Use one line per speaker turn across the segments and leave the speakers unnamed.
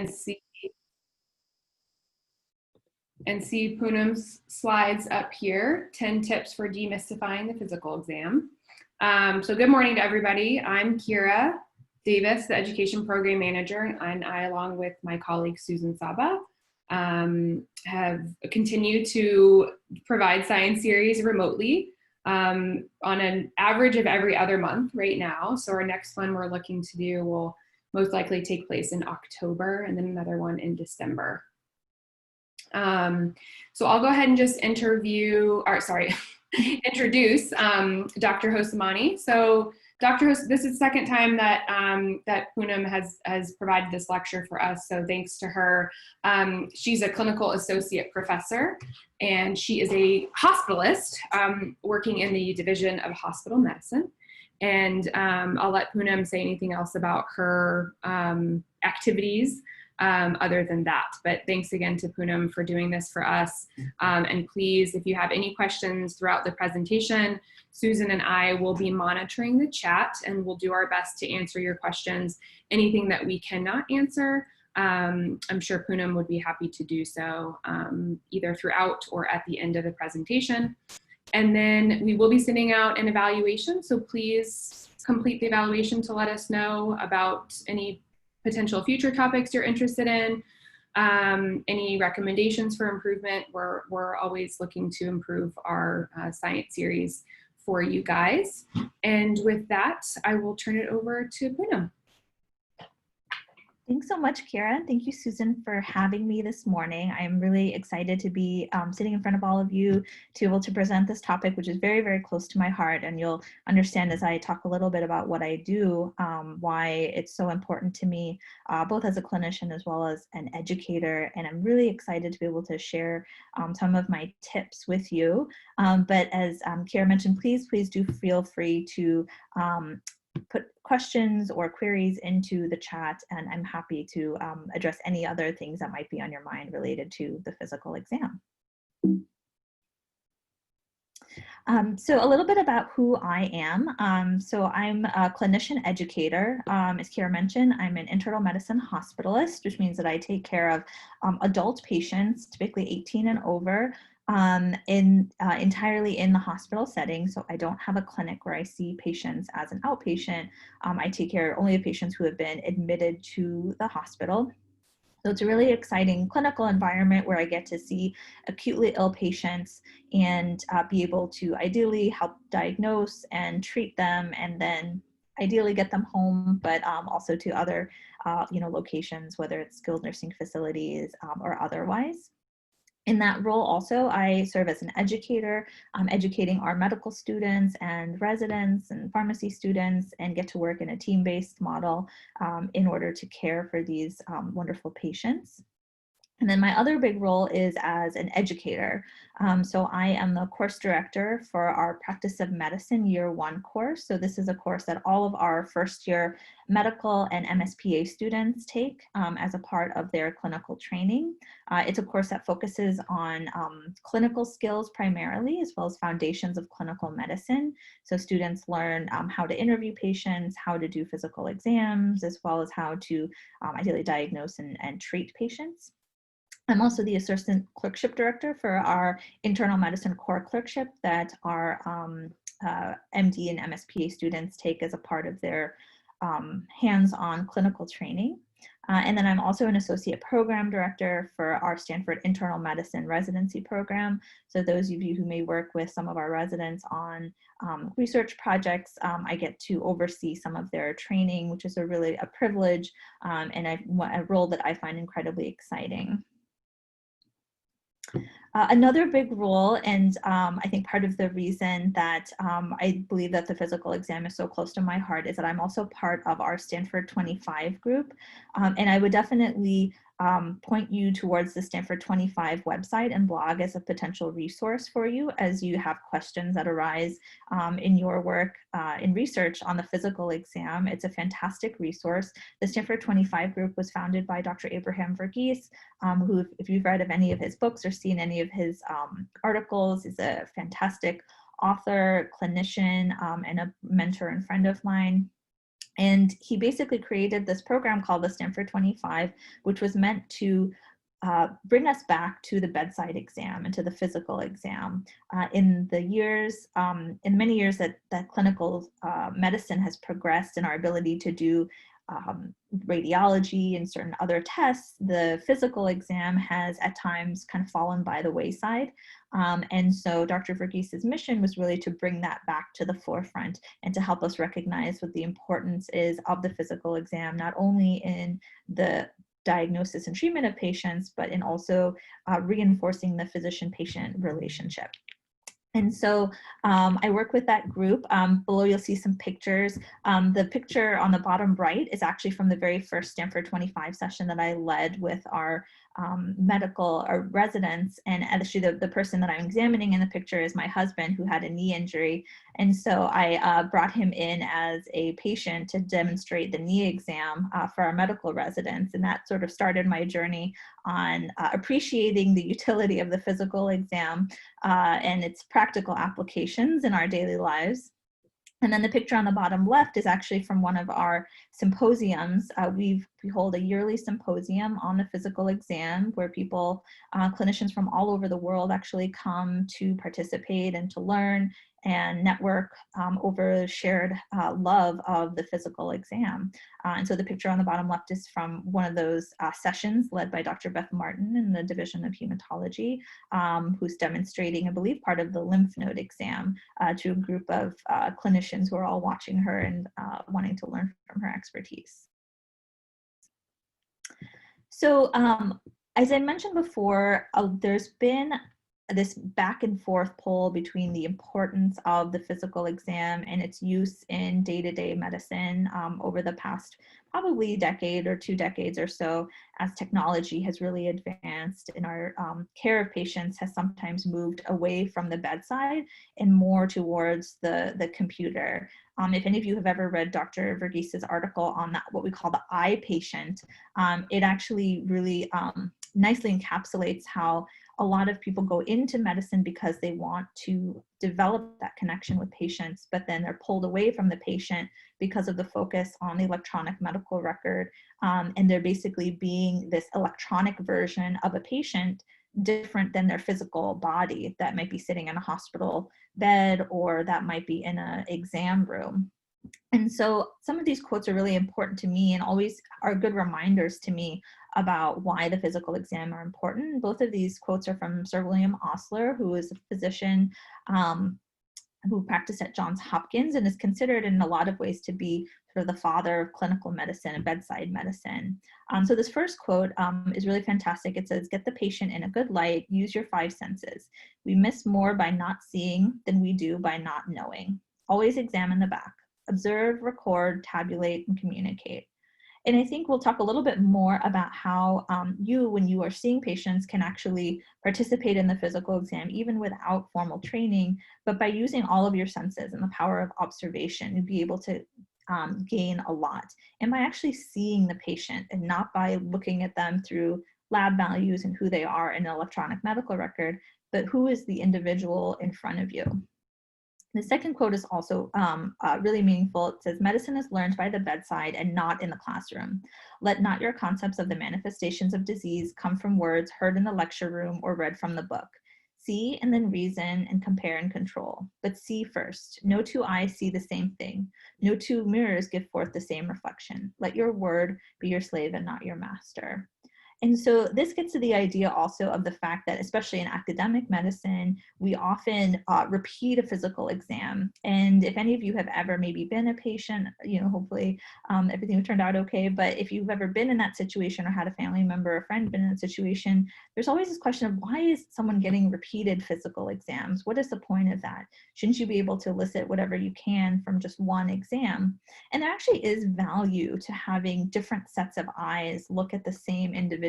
see Poonam's slides up here, 10 tips for demystifying the physical exam. So good morning to everybody. I'm Kira Davis, the Education Program Manager, and I, along with my colleague Susan Saba, have continued to provide science series remotely on an average of every other month right now. So our next one we're looking to do will most likely take place in October, and then another one in December. So I'll go ahead and just introduce Dr. Hosamani. So this is the second time that that Poonam has provided this lecture for us, so thanks to her. She's a clinical associate professor, and she is a hospitalist working in the Division of Hospital Medicine. And I'll let Poonam say anything else about her activities other than that. But thanks again to Poonam for doing this for us. And please, if you have any questions throughout the presentation, Susan and I will be monitoring the chat, and we'll do our best to answer your questions. Anything that we cannot answer, I'm sure Poonam would be happy to do so either throughout or at the end of the presentation. And then we will be sending out an evaluation, so please complete the evaluation to let us know about any potential future topics you're interested in, any recommendations for improvement. We're always looking to improve our science series for you guys. And with that, I will turn it over to Poonam.
Thanks so much, Kira. Thank you, Susan, for having me this morning. I'm really excited to be sitting in front of all of you to be able to present this topic, which is very, very close to my heart. And you'll understand as I talk a little bit about what I do, why it's so important to me, both as a clinician as well as an educator. And I'm really excited to be able to share some of my tips with you. But as Kira mentioned, please do feel free to put questions or queries into the chat, and I'm happy to address any other things that might be on your mind related to the physical exam. So a little bit about who I am. So I'm a clinician educator. As Kira mentioned, I'm an internal medicine hospitalist, which means that I take care of adult patients, typically 18 and over, entirely in the hospital setting. So I don't have a clinic where I see patients as an outpatient. I take care only of patients who have been admitted to the hospital. So it's a really exciting clinical environment where I get to see acutely ill patients and be able to ideally help diagnose and treat them, and then ideally get them home, but also to other locations, whether it's skilled nursing facilities or otherwise. In that role also, I serve as an educator, educating our medical students and residents and pharmacy students, and get to work in a team-based model in order to care for these wonderful patients. And then my other big role is as an educator. So I am the course director for our Practice of Medicine Year 1 course. So this is a course that all of our first year medical and MSPA students take as a part of their clinical training. It's a course that focuses on clinical skills primarily, as well as foundations of clinical medicine. So students learn how to interview patients, how to do physical exams, as well as how to ideally diagnose and treat patients. I'm also the assistant clerkship director for our internal medicine core clerkship that our MD and MSPA students take as a part of their hands-on clinical training. And then I'm also an associate program director for our Stanford internal medicine residency program. So those of you who may work with some of our residents on research projects, I get to oversee some of their training, which is really a privilege and a role that I find incredibly exciting. Another big role, and I think part of the reason that I believe that the physical exam is so close to my heart, is that I'm also part of our Stanford 25 group. And I would definitely point you towards the Stanford 25 website and blog as a potential resource for you as you have questions that arise in your work in research on the physical exam. It's a fantastic resource. The Stanford 25 group was founded by Dr. Abraham Verghese, who, if you've read of any of his books or seen any of his articles, is a fantastic author, clinician, and a mentor and friend of mine. And he basically created this program called the Stanford 25, which was meant to bring us back to the bedside exam and to the physical exam. In the many years that clinical medicine has progressed in our ability to do radiology and certain other tests, the physical exam has at times kind of fallen by the wayside. And so Dr. Verghese's mission was really to bring that back to the forefront and to help us recognize what the importance is of the physical exam, not only in the diagnosis and treatment of patients, but in also reinforcing the physician-patient relationship. And so I work with that group. Below you'll see some pictures. The picture on the bottom right is actually from the very first Stanford 25 session that I led with our medical or residents. And actually the person that I'm examining in the picture is my husband, who had a knee injury. And so I brought him in as a patient to demonstrate the knee exam for our medical residents. And that sort of started my journey on appreciating the utility of the physical exam and its practical applications in our daily lives. And then the picture on the bottom left is actually from one of our symposiums. We hold a yearly symposium on the physical exam where people, clinicians from all over the world actually come to participate and to learn and network over shared love of the physical exam. And so the picture on the bottom left is from one of those sessions led by Dr. Beth Martin in the Division of Hematology, who's demonstrating, I believe, part of the lymph node exam to a group of clinicians who are all watching her and wanting to learn from her expertise. So as I mentioned before, there's been this back and forth pull between the importance of the physical exam and its use in day-to-day medicine over the past probably decade or 2 decades or so, as technology has really advanced and our care of patients has sometimes moved away from the bedside and more towards the computer. If any of you have ever read Dr. Verghese's article on that, what we call the eye patient, it actually really nicely encapsulates how a lot of people go into medicine because they want to develop that connection with patients, but then they're pulled away from the patient because of the focus on the electronic medical record. And they're basically being this electronic version of a patient different than their physical body that might be sitting in a hospital bed or that might be in an exam room. And so some of these quotes are really important to me and always are good reminders to me about why the physical exam are important. Both of these quotes are from Sir William Osler, who is a physician who practiced at Johns Hopkins and is considered in a lot of ways to be sort of the father of clinical medicine and bedside medicine. So this first quote is really fantastic. It says, "Get the patient in a good light, use your 5 senses. We miss more by not seeing than we do by not knowing. Always examine the back. Observe, record, tabulate, and communicate." And I think we'll talk a little bit more about how you, when you are seeing patients, can actually participate in the physical exam, even without formal training, but by using all of your senses and the power of observation, you'll be able to gain a lot. And by actually seeing the patient and not by looking at them through lab values and who they are in an electronic medical record, but who is the individual in front of you. The second quote is also really meaningful. It says, "Medicine is learned by the bedside and not in the classroom. Let not your concepts of the manifestations of disease come from words heard in the lecture room or read from the book. See and then reason and compare and control. But see first. No 2 eyes see the same thing. No 2 mirrors give forth the same reflection. Let your word be your slave and not your master." And so this gets to the idea also of the fact that, especially in academic medicine, we often repeat a physical exam. And if any of you have ever maybe been a patient, hopefully everything turned out okay. But if you've ever been in that situation or had a family member or friend been in that situation, there's always this question of, why is someone getting repeated physical exams? What is the point of that? Shouldn't you be able to elicit whatever you can from just one exam? And there actually is value to having different sets of eyes look at the same individual,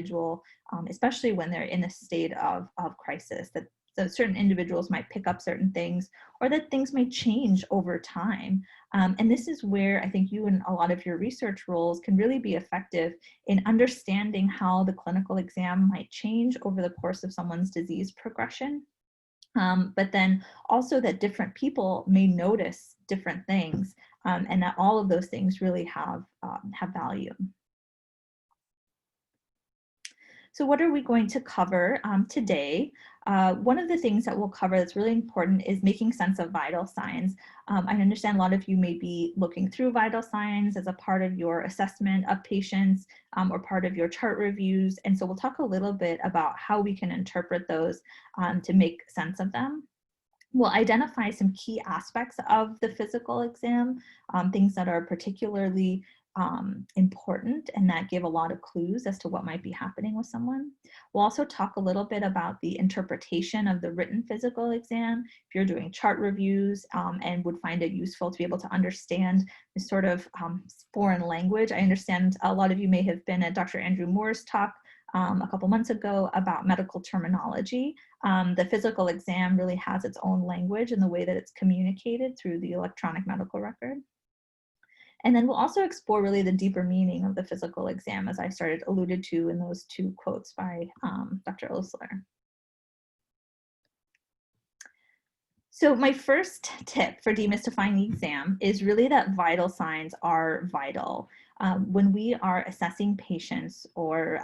especially when they're in a state of crisis, that so certain individuals might pick up certain things or that things may change over time. And this is where I think you and a lot of your research roles can really be effective in understanding how the clinical exam might change over the course of someone's disease progression. But then also that different people may notice different things, and that all of those things really have value. So what are we going to cover today? One of the things that we'll cover that's really important is making sense of vital signs. I understand a lot of you may be looking through vital signs as a part of your assessment of patients or part of your chart reviews. And so we'll talk a little bit about how we can interpret those to make sense of them. We'll identify some key aspects of the physical exam, things that are particularly important and that give a lot of clues as to what might be happening with someone. We'll also talk a little bit about the interpretation of the written physical exam. If you're doing chart reviews and would find it useful to be able to understand this sort of foreign language. I understand a lot of you may have been at Dr. Andrew Moore's talk a couple months ago about medical terminology. The physical exam really has its own language in the way that it's communicated through the electronic medical record. And then we'll also explore really the deeper meaning of the physical exam, as I alluded to in those two quotes by Dr. Osler. So my first tip for demystifying the exam is really that vital signs are vital. When we are assessing patients or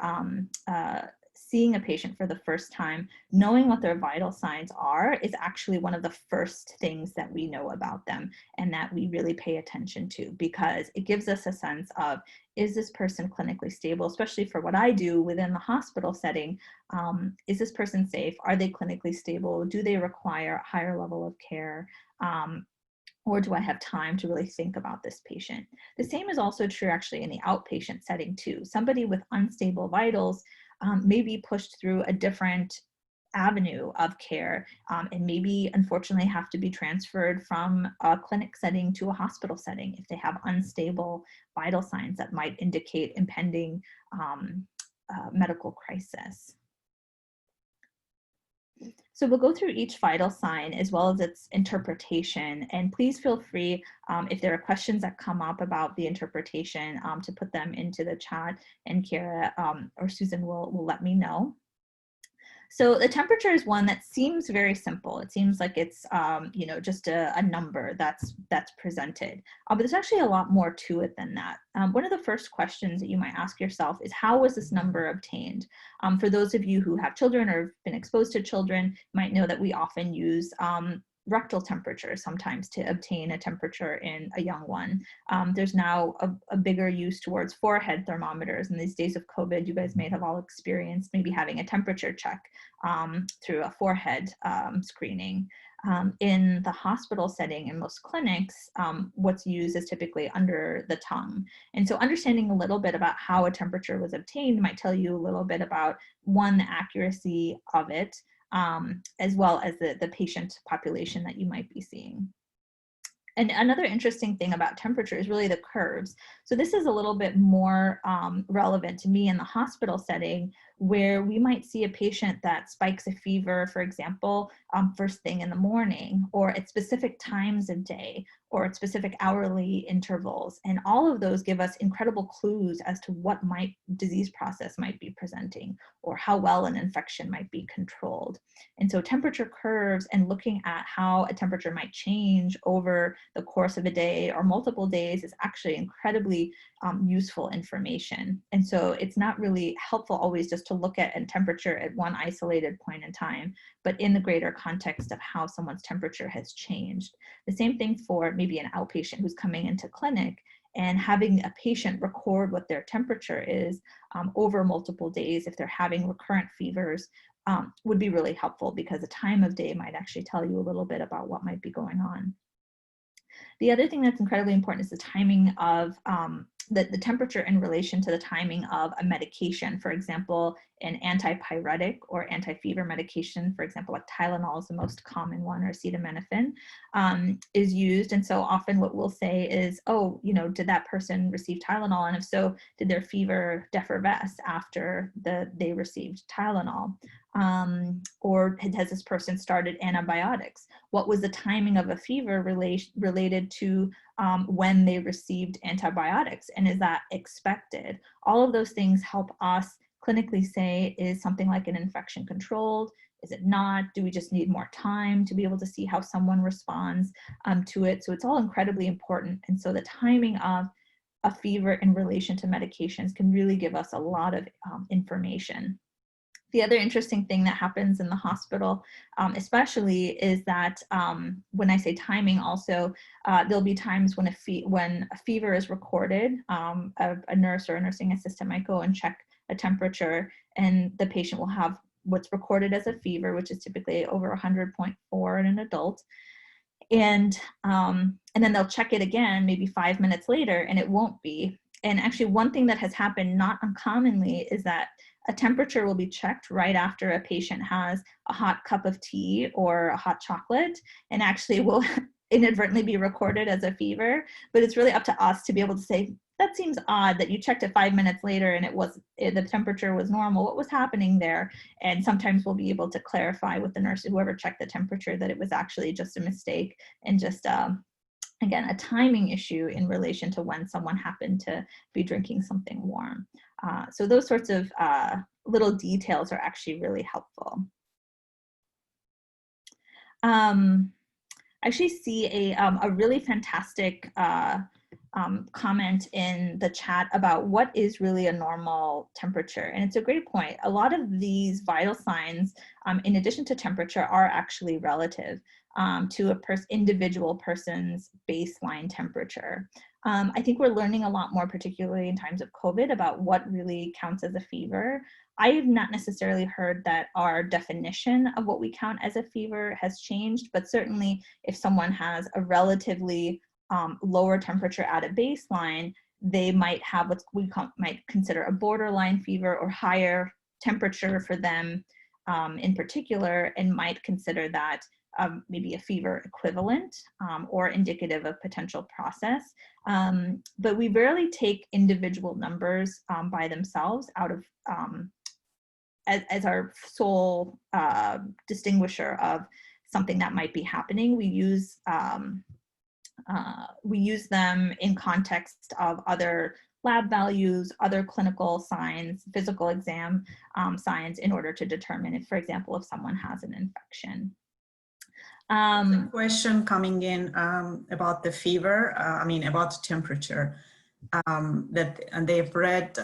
seeing a patient for the first time, knowing what their vital signs are is actually one of the first things that we know about them and that we really pay attention to, because it gives us a sense of, is this person clinically stable, especially for what I do within the hospital setting. Is this person safe? Are they clinically stable? Do they require a higher level of care? Or do I have time to really think about this patient? The same is also true actually in the outpatient setting too. Somebody with unstable vitals may be pushed through a different avenue of care and maybe unfortunately have to be transferred from a clinic setting to a hospital setting if they have unstable vital signs that might indicate impending medical crisis. So we'll go through each vital sign as well as its interpretation, and please feel free if there are questions that come up about the interpretation to put them into the chat, and Kira or Susan will let me know. So the temperature is one that seems very simple. It seems like it's you know, just a number that's presented, but there's actually a lot more to it than that. One of the first questions that you might ask yourself is, how was this number obtained? For those of you who have children or have been exposed to children, you might know that we often use rectal temperature sometimes to obtain a temperature in a young one. There's now a bigger use towards forehead thermometers. In these days of COVID, you guys may have all experienced maybe having a temperature check through a forehead screening. In the hospital setting, in most clinics, what's used is typically under the tongue. And so understanding a little bit about how a temperature was obtained might tell you a little bit about, one, the accuracy of it, as well as the patient population that you might be seeing. And another interesting thing about temperature is really the curves. So this is a little bit more relevant to me in the hospital setting, where we might see a patient that spikes a fever, for example, first thing in the morning, or at specific times of day, or at specific hourly intervals. And all of those give us incredible clues as to what disease process might be presenting, or how well an infection might be controlled. And so temperature curves and looking at how a temperature might change over the course of a day or multiple days is actually incredibly useful information. And so it's not really helpful always just to look at a temperature at one isolated point in time, but in the greater context of how someone's temperature has changed. The same thing for maybe an outpatient who's coming into clinic, and having a patient record what their temperature is over multiple days if they're having recurrent fevers would be really helpful, because the time of day might actually tell you a little bit about what might be going on. The other thing that's incredibly important is the timing of the temperature in relation to the timing of a medication. For example, an antipyretic or anti-fever medication, for example, like Tylenol is the most common one, or acetaminophen, is used. And so often what we'll say is, oh, you know, did that person receive Tylenol? And if so, did their fever defervesce after they received Tylenol? Or has this person started antibiotics? What was the timing of a fever related to when they received antibiotics? And is that expected? All of those things help us clinically say, is something like an infection controlled? Is it not? Do we just need more time to be able to see how someone responds to it? So it's all incredibly important. And so the timing of a fever in relation to medications can really give us a lot of information. The other interesting thing that happens in the hospital, especially, is that when I say timing also, there'll be times when a fever is recorded. A nurse or a nursing assistant might go and check a temperature, and the patient will have what's recorded as a fever, which is typically over 100.4 in an adult. And then they'll check it again maybe 5 minutes later, and it won't be. And actually, one thing that has happened not uncommonly is that a temperature will be checked right after a patient has a hot cup of tea or a hot chocolate, and actually will inadvertently be recorded as a fever. But it's really up to us to be able to say, that seems odd that you checked it 5 minutes later and the temperature was normal. What was happening there? And sometimes we'll be able to clarify with the nurse, whoever checked the temperature, that it was actually just a mistake and just again, a timing issue in relation to when someone happened to be drinking something warm. So those sorts of little details are actually really helpful. I actually see a really fantastic comment in the chat about what is really a normal temperature. And it's a great point. A lot of these vital signs, in addition to temperature, are actually relative to a individual person's baseline temperature. I think we're learning a lot more, particularly in times of COVID, about what really counts as a fever. I have not necessarily heard that our definition of what we count as a fever has changed, but certainly if someone has a relatively lower temperature at a baseline, they might have what we might consider a borderline fever or higher temperature for them in particular, and might consider that maybe a fever equivalent or indicative of potential process. But we rarely take individual numbers by themselves out of as our sole distinguisher of something that might be happening. We use them in context of other lab values, other clinical signs, physical exam signs, in order to determine if, for example, if someone has an infection.
A question coming in about the fever, about temperature, and they've read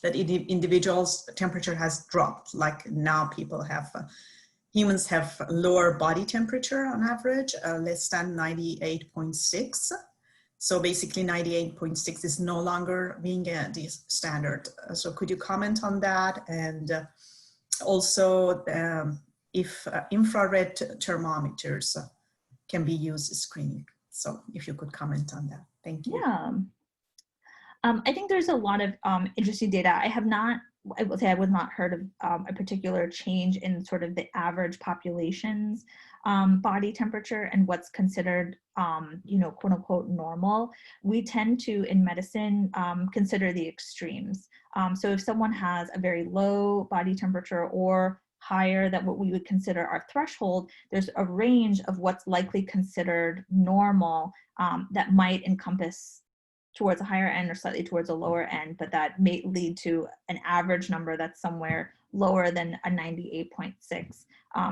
that individuals' temperature has dropped, like now people have, humans have lower body temperature on average, less than 98.6. So basically 98.6 is no longer being the standard. So could you comment on that? And also if infrared thermometers can be used as screening. So if you could comment on that. Thank you.
Yeah. I think there's a lot of interesting data. I will say I would not heard of a particular change in sort of the average population's body temperature and what's considered, quote unquote, normal. We tend to, in medicine, consider the extremes. So if someone has a very low body temperature or higher than what we would consider our threshold, there's a range of what's likely considered normal that might encompass towards a higher end or slightly towards a lower end, but that may lead to an average number that's somewhere lower than a 98.6.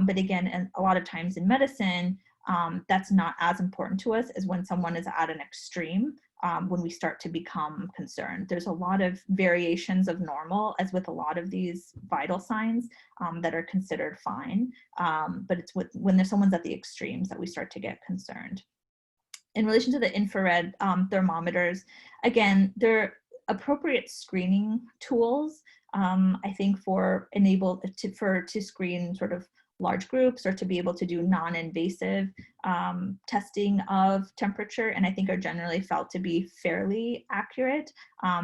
But again, and a lot of times in medicine, that's not as important to us as when someone is at an extreme, when we start to become concerned. There's a lot of variations of normal, as with a lot of these vital signs that are considered fine, but it's when someone's at the extremes that we start to get concerned. In relation to the infrared thermometers, again, they're appropriate screening tools, I think, for to screen sort of large groups or to be able to do non-invasive testing of temperature, and I think are generally felt to be fairly accurate,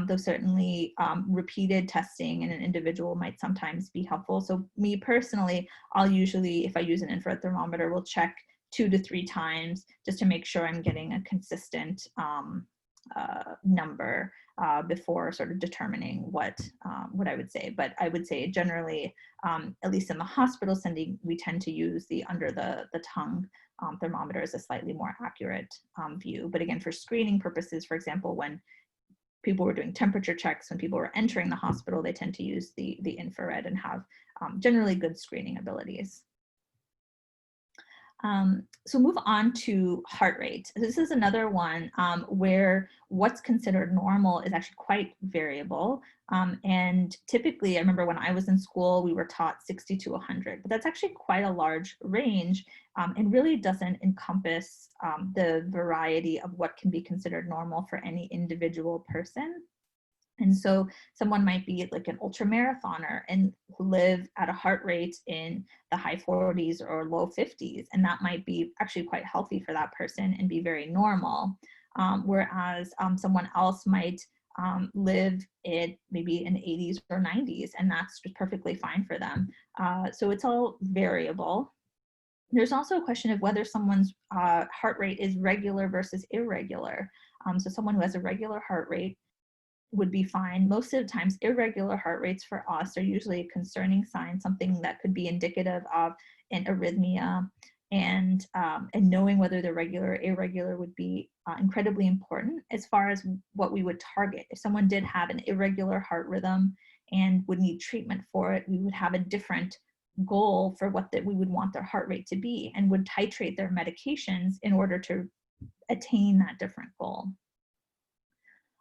though certainly repeated testing in an individual might sometimes be helpful. So me personally, I'll usually, if I use an infrared thermometer, will check 2 to 3 times just to make sure I'm getting a consistent number before sort of determining what I would say. But I would say generally, at least in the hospital setting, we tend to use the under the tongue thermometer as a slightly more accurate view. But again, for screening purposes, for example, when people were doing temperature checks, when people were entering the hospital, they tend to use the infrared and have generally good screening abilities. So move on to heart rate. This is another one where what's considered normal is actually quite variable. And typically, I remember when I was in school, we were taught 60 to 100, but that's actually quite a large range and really doesn't encompass the variety of what can be considered normal for any individual person. And so someone might be like an ultra marathoner and live at a heart rate in the high 40s or low 50s, and that might be actually quite healthy for that person and be very normal. Whereas someone else might live at maybe in 80s or 90s, and that's just perfectly fine for them. So it's all variable. There's also a question of whether someone's heart rate is regular versus irregular. So someone who has a regular heart rate would be fine. Most of the times, irregular heart rates for us are usually a concerning sign, something that could be indicative of an arrhythmia, and knowing whether they're regular or irregular would be incredibly important as far as what we would target. If someone did have an irregular heart rhythm and would need treatment for it, we would have a different goal for what that we would want their heart rate to be, and would titrate their medications in order to attain that different goal.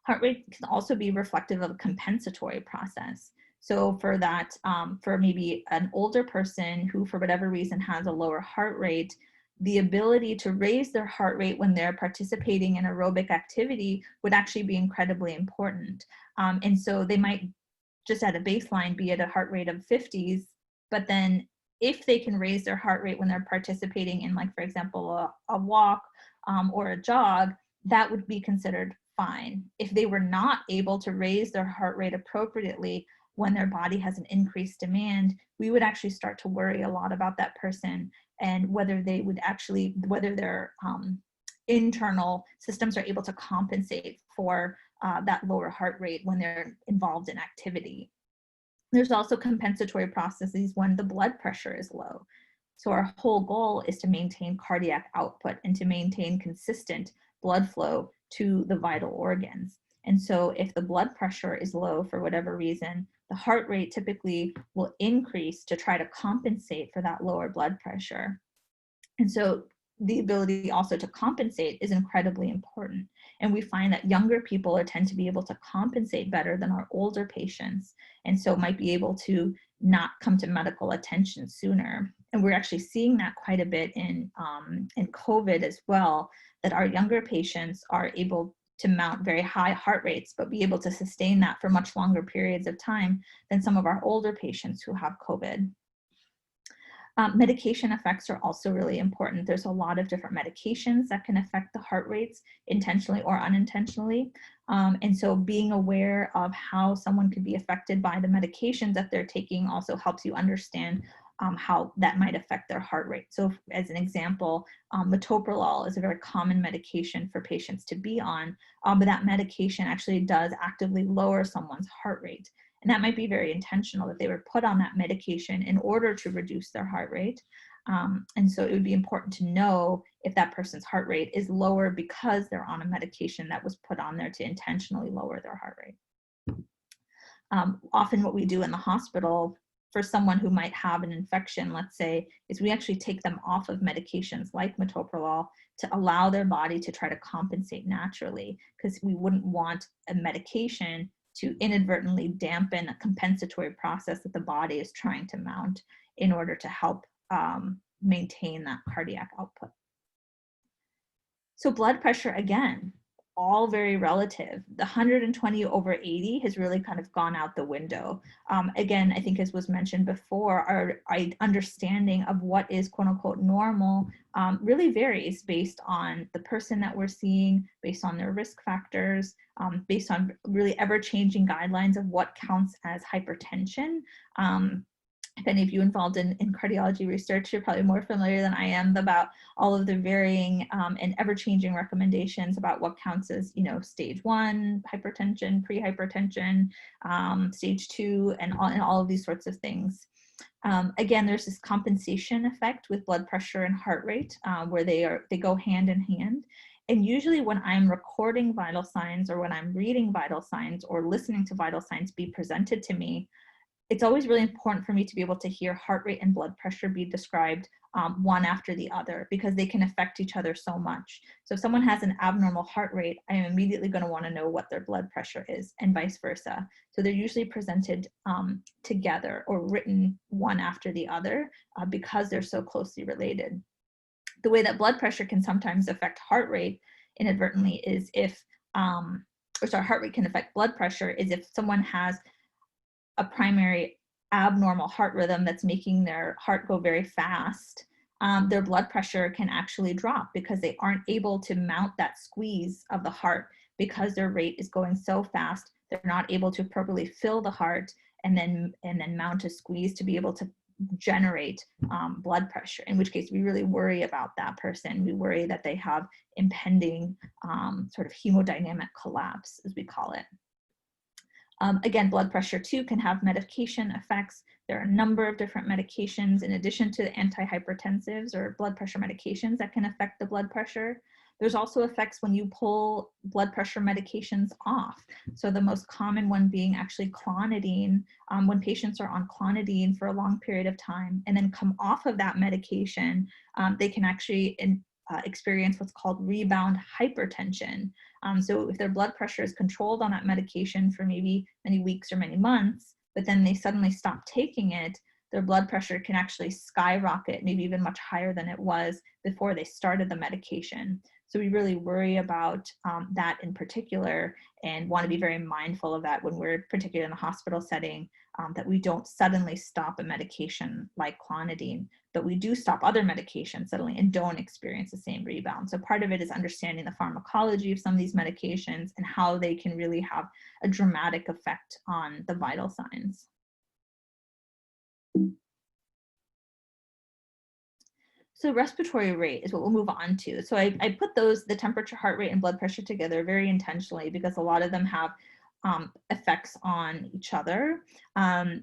Heart rate can also be reflective of a compensatory process. So for that, for maybe an older person who for whatever reason has a lower heart rate, the ability to raise their heart rate when they're participating in aerobic activity would actually be incredibly important. And so they might just at a baseline be at a heart rate of 50s, but then if they can raise their heart rate when they're participating in, like, for example, a walk or a jog, that would be considered fine. If they were not able to raise their heart rate appropriately when their body has an increased demand, we would actually start to worry a lot about that person and whether they would actually, whether their internal systems are able to compensate for that lower heart rate when they're involved in activity. There's also compensatory processes when the blood pressure is low. So our whole goal is to maintain cardiac output and to maintain consistent blood flow to the vital organs. And so if the blood pressure is low for whatever reason, the heart rate typically will increase to try to compensate for that lower blood pressure. And so the ability also to compensate is incredibly important. And we find that younger people tend to be able to compensate better than our older patients, and so might be able to not come to medical attention sooner. And we're actually seeing that quite a bit in COVID as well, that our younger patients are able to mount very high heart rates, but be able to sustain that for much longer periods of time than some of our older patients who have COVID. Medication effects are also really important. There's a lot of different medications that can affect the heart rates intentionally or unintentionally. And so being aware of how someone could be affected by the medications that they're taking also helps you understand how that might affect their heart rate. So as an example, metoprolol is a very common medication for patients to be on, but that medication actually does actively lower someone's heart rate. And that might be very intentional, that they were put on that medication in order to reduce their heart rate. And so it would be important to know if that person's heart rate is lower because they're on a medication that was put on there to intentionally lower their heart rate. Often what we do in the hospital for someone who might have an infection, let's say, is we actually take them off of medications like metoprolol to allow their body to try to compensate naturally, because we wouldn't want a medication to inadvertently dampen a compensatory process that the body is trying to mount in order to help maintain that cardiac output. So blood pressure, again, all very relative. The 120 over 80 has really kind of gone out the window. Again, I think as was mentioned before, our understanding of what is quote unquote normal really varies based on the person that we're seeing, based on their risk factors, based on really ever-changing guidelines of what counts as hypertension. If any of you involved in cardiology research, you're probably more familiar than I am about all of the varying and ever-changing recommendations about what counts as, you know, stage 1 hypertension, pre-hypertension, stage 2, and all of these sorts of things. Again, there's this compensation effect with blood pressure and heart rate where they go hand in hand. And usually when I'm recording vital signs or when I'm reading vital signs or listening to vital signs be presented to me, it's always really important for me to be able to hear heart rate and blood pressure be described one after the other, because they can affect each other so much. So if someone has an abnormal heart rate, I am immediately going to want to know what their blood pressure is, and vice versa. So they're usually presented together or written one after the other because they're so closely related. The way that blood pressure can sometimes affect heart rate inadvertently is if, heart rate can affect blood pressure is if someone has a primary abnormal heart rhythm that's making their heart go very fast, their blood pressure can actually drop because they aren't able to mount that squeeze of the heart because their rate is going so fast. They're not able to properly fill the heart and then mount a squeeze to be able to generate blood pressure, in which case we really worry about that person. We worry that they have impending sort of hemodynamic collapse, as we call it. Again, blood pressure too can have medication effects. There are a number of different medications in addition to antihypertensives or blood pressure medications that can affect the blood pressure. There's also effects when you pull blood pressure medications off. So the most common one being actually clonidine. When patients are on clonidine for a long period of time and then come off of that medication, they can actually experience what's called rebound hypertension. So if their blood pressure is controlled on that medication for maybe many weeks or many months, but then they suddenly stop taking it, their blood pressure can actually skyrocket, maybe even much higher than it was before they started the medication. So we really worry about that in particular and want to be very mindful of that when we're particularly in a hospital setting, that we don't suddenly stop a medication like clonidine, but we do stop other medications suddenly and don't experience the same rebound. So part of it is understanding the pharmacology of some of these medications and how they can really have a dramatic effect on the vital signs. So respiratory rate is what we'll move on to. So I put the temperature, heart rate, and blood pressure together very intentionally because a lot of them have effects on each other.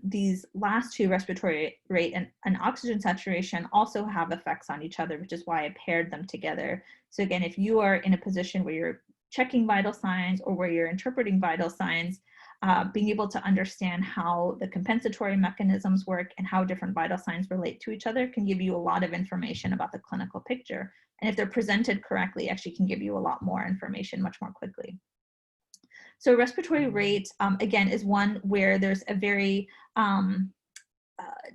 These last two, respiratory rate and oxygen saturation, also have effects on each other, which is why I paired them together. So again, if you are in a position where you're checking vital signs or where you're interpreting vital signs, being able to understand how the compensatory mechanisms work and how different vital signs relate to each other can give you a lot of information about the clinical picture. And if they're presented correctly, actually can give you a lot more information much more quickly. So respiratory rate, again, is one where there's a very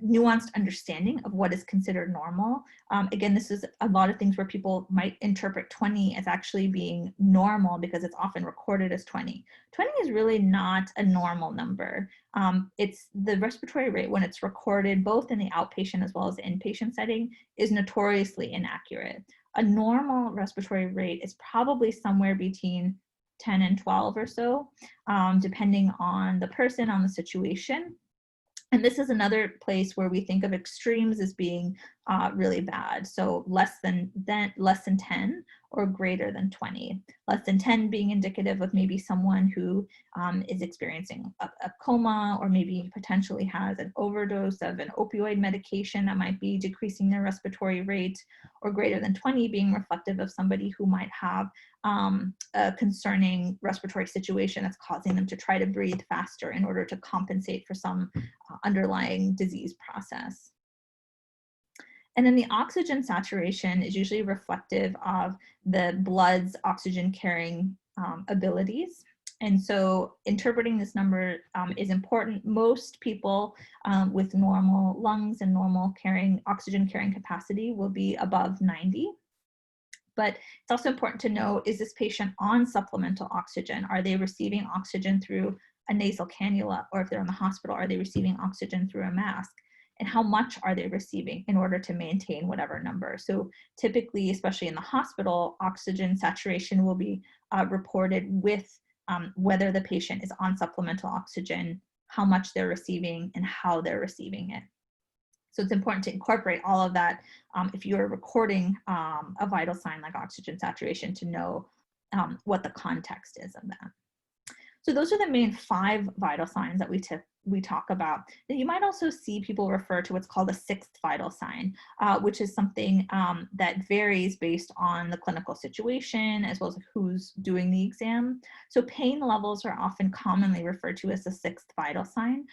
nuanced understanding of what is considered normal. Again, this is a lot of things where people might interpret 20 as actually being normal because it's often recorded as 20. 20 is really not a normal number. It's the respiratory rate when it's recorded both in the outpatient as well as the inpatient setting is notoriously inaccurate. A normal respiratory rate is probably somewhere between 10 and 12 or so, depending on the person, on the situation. And this is another place where we think of extremes as being really bad. So less than 10 or greater than 20. Less than 10 being indicative of maybe someone who is experiencing a coma or maybe potentially has an overdose of an opioid medication that might be decreasing their respiratory rate, or greater than 20 being reflective of somebody who might have a concerning respiratory situation that's causing them to try to breathe faster in order to compensate for some underlying disease process. And then the oxygen saturation is usually reflective of the blood's oxygen carrying abilities. And so interpreting this number is important. Most people with normal lungs and normal oxygen carrying capacity will be above 90. But it's also important to know, is this patient on supplemental oxygen? Are they receiving oxygen through a nasal cannula? Or if they're in the hospital, are they receiving oxygen through a mask? And how much are they receiving in order to maintain whatever number? So typically, especially in the hospital, oxygen saturation will be reported with whether the patient is on supplemental oxygen, how much they're receiving, and how they're receiving it. So it's important to incorporate all of that if you're recording a vital sign like oxygen saturation to know what the context is of that. So those are the main 5 vital signs that we we talk about. You might also see people refer to what's called a sixth vital sign, which is something that varies based on the clinical situation as well as who's doing the exam. So pain levels are often commonly referred to as the sixth vital sign.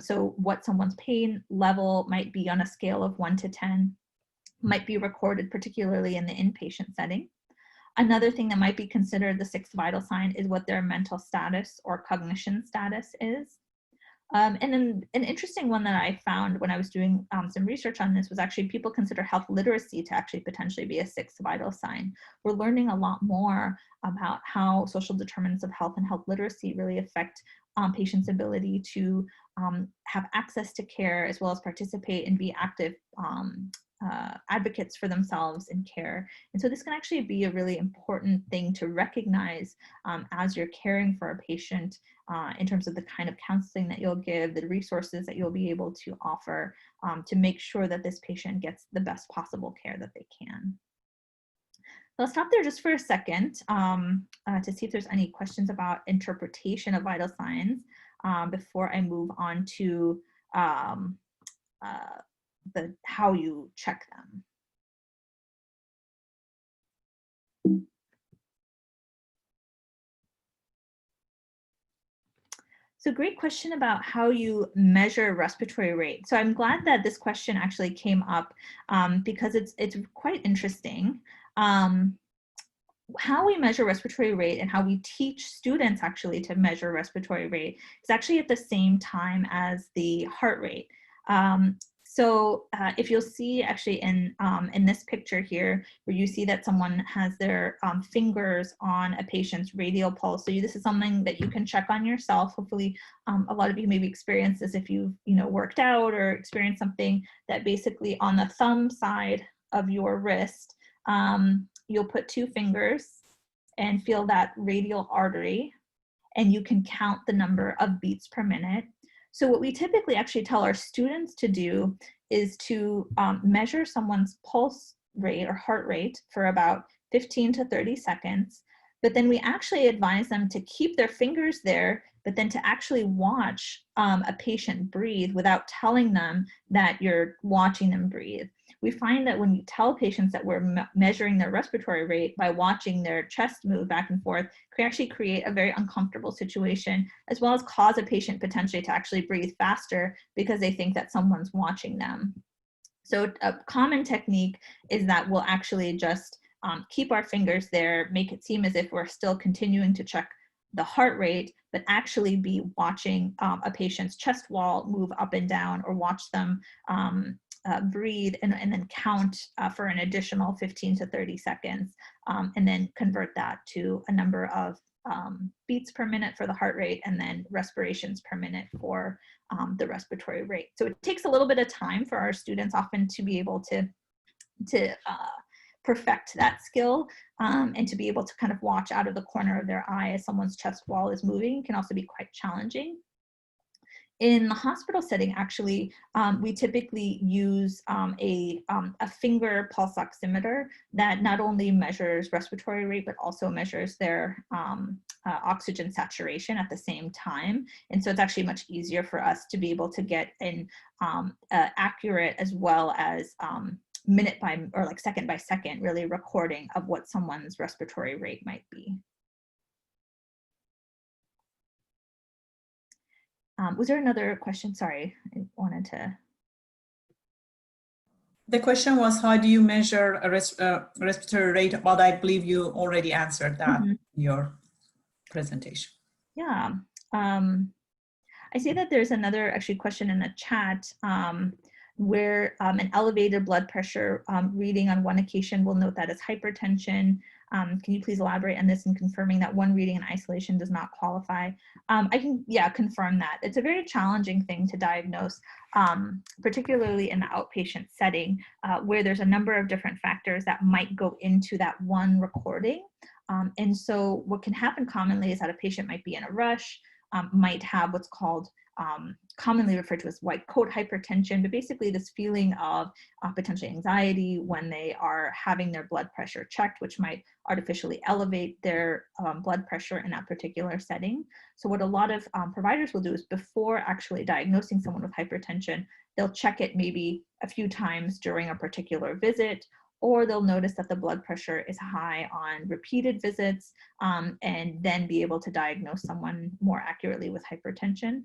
So what someone's pain level might be on a scale of 1 to 10 might be recorded, particularly in the inpatient setting. Another thing that might be considered the sixth vital sign is what their mental status or cognition status is. And then an interesting one that I found when I was doing some research on this was actually people consider health literacy to actually potentially be a sixth vital sign. We're learning a lot more about how social determinants of health and health literacy really affect patients' ability to have access to care as well as participate and be active advocates for themselves in care. And so this can actually be a really important thing to recognize as you're caring for a patient in terms of the kind of counseling that you'll give, the resources that you'll be able to offer to make sure that this patient gets the best possible care that they can. So I'll stop there just for a second to see if there's any questions about interpretation of vital signs before I move on to how you check them. So great question about how you measure respiratory rate. So I'm glad that this question actually came up because it's quite interesting. How we measure respiratory rate and how we teach students actually to measure respiratory rate is actually at the same time as the heart rate. So if you'll see actually in this picture here, where you see that someone has their fingers on a patient's radial pulse. So this is something that you can check on yourself. Hopefully a lot of you maybe experienced this if you've worked out or experienced something that basically on the thumb side of your wrist, you'll put 2 fingers and feel that radial artery, and you can count the number of beats per minute. So what we typically actually tell our students to do is to measure someone's pulse rate or heart rate for about 15 to 30 seconds, but then we actually advise them to keep their fingers there, but then to actually watch a patient breathe without telling them that you're watching them breathe. We find that when you tell patients that we're measuring their respiratory rate by watching their chest move back and forth, can actually create a very uncomfortable situation, as well as cause a patient potentially to actually breathe faster because they think that someone's watching them. So a common technique is that we'll actually just keep our fingers there, make it seem as if we're still continuing to check the heart rate, but actually be watching a patient's chest wall move up and down, or watch them breathe and then count for an additional 15 to 30 seconds, and then convert that to a number of beats per minute for the heart rate and then respirations per minute for the respiratory rate. So it takes a little bit of time for our students often to be able to perfect that skill and to be able to kind of watch out of the corner of their eye as someone's chest wall is moving can also be quite challenging. In the hospital setting, actually, we typically use a finger pulse oximeter that not only measures respiratory rate, but also measures their oxygen saturation at the same time. And so it's actually much easier for us to be able to get an accurate as well as minute by, or like second by second, really recording of what someone's respiratory rate might be. Was there another question? Sorry, I wanted to.
The question was, how do you measure a respiratory rate? But I believe you already answered that in your presentation.
Yeah. I see that there's another actually question in the chat where an elevated blood pressure reading on one occasion will note that as hypertension. Can you please elaborate on this and confirming that one reading in isolation does not qualify? I can, confirm that. It's a very challenging thing to diagnose, particularly in the outpatient setting, where there's a number of different factors that might go into that one recording. And so what can happen commonly is that a patient might be in a rush, might have what's called commonly referred to as white coat hypertension, but basically this feeling of potentially anxiety when they are having their blood pressure checked, which might artificially elevate their blood pressure in that particular setting. So what a lot of providers will do is before actually diagnosing someone with hypertension, they'll check it maybe a few times during a particular visit, or they'll notice that the blood pressure is high on repeated visits, and then be able to diagnose someone more accurately with hypertension.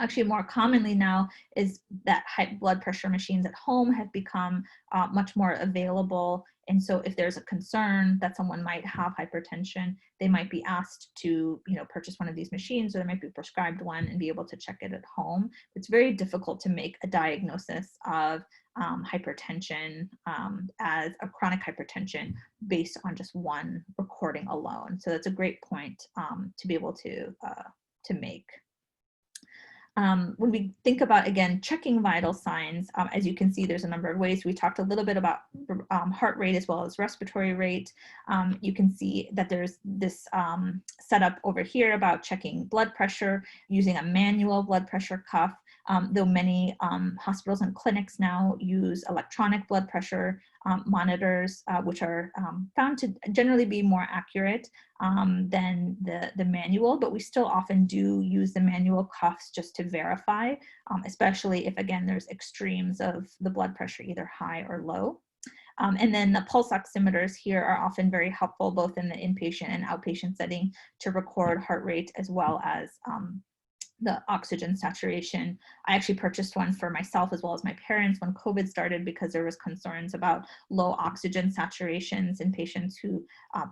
Actually, more commonly now is that high blood pressure machines at home have become much more available. And so if there's a concern that someone might have hypertension, they might be asked to, purchase one of these machines, or they might be prescribed one and be able to check it at home. It's very difficult to make a diagnosis of hypertension as a chronic hypertension based on just one recording alone. So that's a great point to be able to make. When we think about, again, checking vital signs, as you can see, there's a number of ways. We talked a little bit about heart rate as well as respiratory rate. You can see that there's this setup over here about checking blood pressure using a manual blood pressure cuff, though many hospitals and clinics now use electronic blood pressure monitors, which are found to generally be more accurate than the manual, but we still often do use the manual cuffs just to verify, especially if, again, there's extremes of the blood pressure, either high or low. And then the pulse oximeters here are often very helpful, both in the inpatient and outpatient setting, to record heart rate as well as the oxygen saturation. I actually purchased one for myself as well as my parents when COVID started, because there was concerns about low oxygen saturations in patients who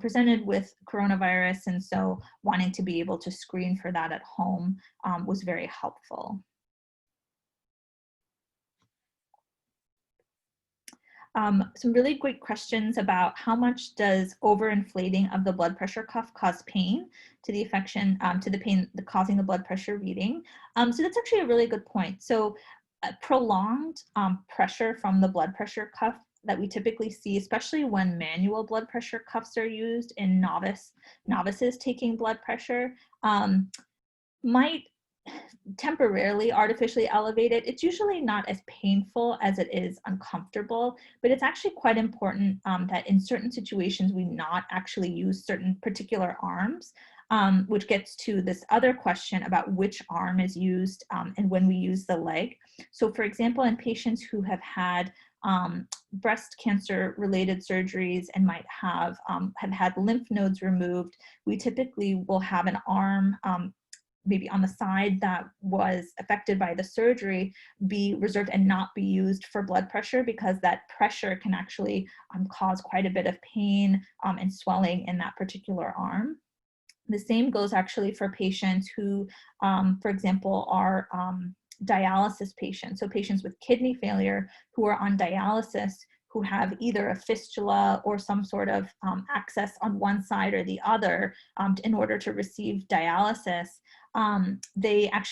presented with coronavirus. And so wanting to be able to screen for that at home was very helpful. Some really great questions about how much does overinflating of the blood pressure cuff cause pain to the affection, to the pain causing the blood pressure reading. So that's actually a really good point. So prolonged pressure from the blood pressure cuff that we typically see, especially when manual blood pressure cuffs are used in novices taking blood pressure, might temporarily artificially elevate it. It's usually not as painful as it is uncomfortable, but it's actually quite important that in certain situations we not actually use certain particular arms, which gets to this other question about which arm is used and when we use the leg. So for example, in patients who have had breast cancer related surgeries and might have had lymph nodes removed, we typically will have an arm maybe on the side that was affected by the surgery be reserved and not be used for blood pressure, because that pressure can actually cause quite a bit of pain and swelling in that particular arm. The same goes actually for patients who, for example, are dialysis patients. So patients with kidney failure who are on dialysis, who have either a fistula or some sort of access on one side or the other in order to receive dialysis.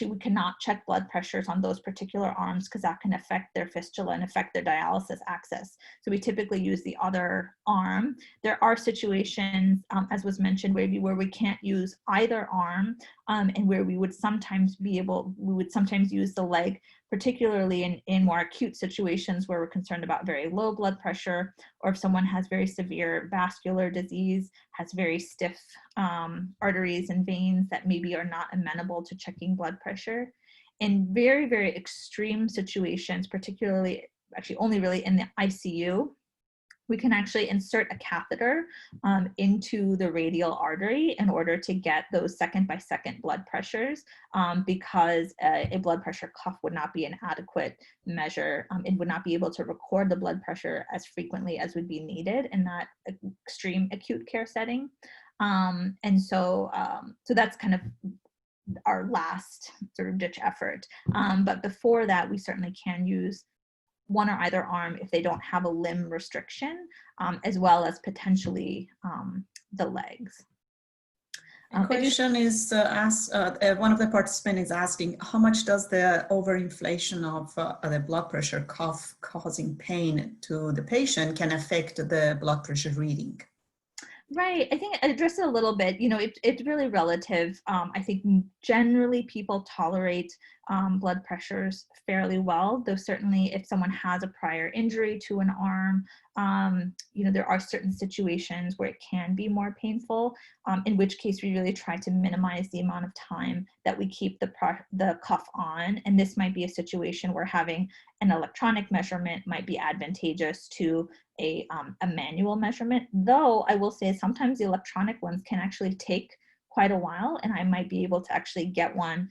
We cannot check blood pressures on those particular arms because that can affect their fistula and affect their dialysis access. So we typically use the other arm. There are situations, as was mentioned, where we can't use either arm, and where we would sometimes use the leg, particularly in more acute situations where we're concerned about very low blood pressure, or if someone has very severe vascular disease, has very stiff arteries and veins that maybe are not amenable to checking blood pressure. In very, very extreme situations, particularly actually only really in the ICU, we can actually insert a catheter into the radial artery in order to get those second by second blood pressures, because a blood pressure cuff would not be an adequate measure. It would not be able to record the blood pressure as frequently as would be needed in that extreme acute care setting. So that's kind of our last sort of ditch effort. But before that, we certainly can use one or either arm if they don't have a limb restriction, as well as potentially the legs.
The question is one of the participants is asking, how much does the overinflation of the blood pressure cuff causing pain to the patient can affect the blood pressure reading?
Right, I think I addressed it a little bit. It's really relative. I think generally people tolerate blood pressures fairly well, though certainly if someone has a prior injury to an arm, there are certain situations where it can be more painful, in which case we really try to minimize the amount of time that we keep the cuff on. And this might be a situation where having an electronic measurement might be advantageous to a manual measurement, though I will say sometimes the electronic ones can actually take quite a while, and I might be able to actually get one,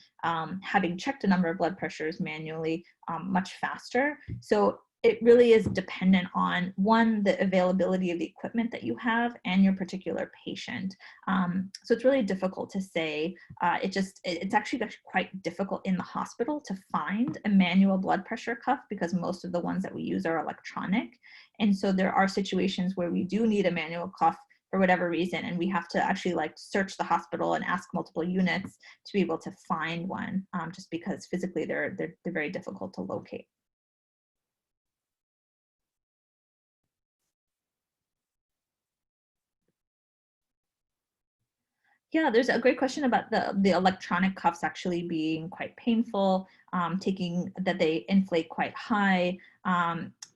having checked a number of blood pressures manually, much faster. So it really is dependent on, one, the availability of the equipment that you have and your particular patient. So it's really difficult to say. It's actually quite difficult in the hospital to find a manual blood pressure cuff because most of the ones that we use are electronic. And so there are situations where we do need a manual cuff for whatever reason, and we have to actually search the hospital and ask multiple units to be able to find one, just because physically they're very difficult to locate. Yeah, there's a great question about the electronic cuffs actually being quite painful, that they inflate quite high,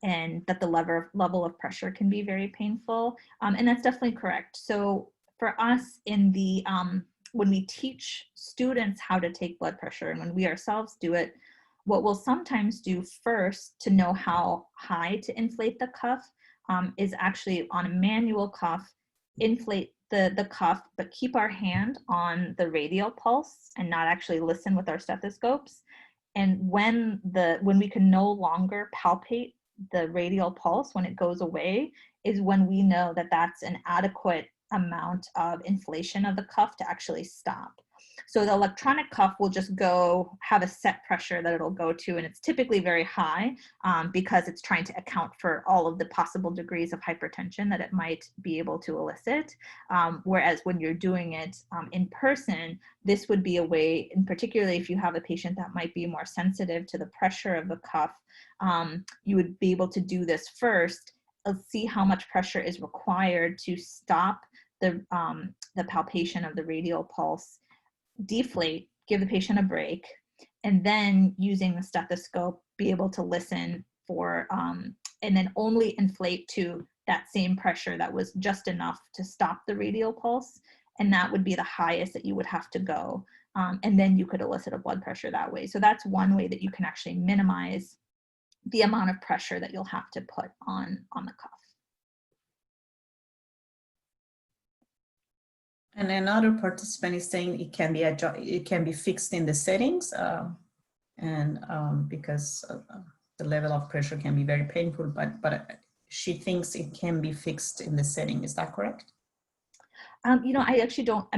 and that the level of pressure can be very painful. And that's definitely correct. So for us when we teach students how to take blood pressure and when we ourselves do it, what we'll sometimes do first to know how high to inflate the cuff is actually on a manual cuff, inflate the cuff, but keep our hand on the radial pulse and not actually listen with our stethoscopes. And when we can no longer palpate the radial pulse, when it goes away, is when we know that that's an adequate amount of inflation of the cuff to actually stop. So the electronic cuff will just have a set pressure that it'll go to, and it's typically very high because it's trying to account for all of the possible degrees of hypertension that it might be able to elicit. Whereas when you're doing it in person, this would be a way, and particularly if you have a patient that might be more sensitive to the pressure of the cuff, you would be able to do this first. Let's see how much pressure is required to stop the palpation of the radial pulse, deflate, give the patient a break, and then using the stethoscope, be able to listen for, and then only inflate to that same pressure that was just enough to stop the radial pulse. And that would be the highest that you would have to go. And then you could elicit a blood pressure that way. So that's one way that you can actually minimize the amount of pressure that you'll have to put on the cuff.
And another participant is saying it can be fixed in the settings, because the level of pressure can be very painful, but she thinks it can be fixed in the setting. Is that correct?
I'm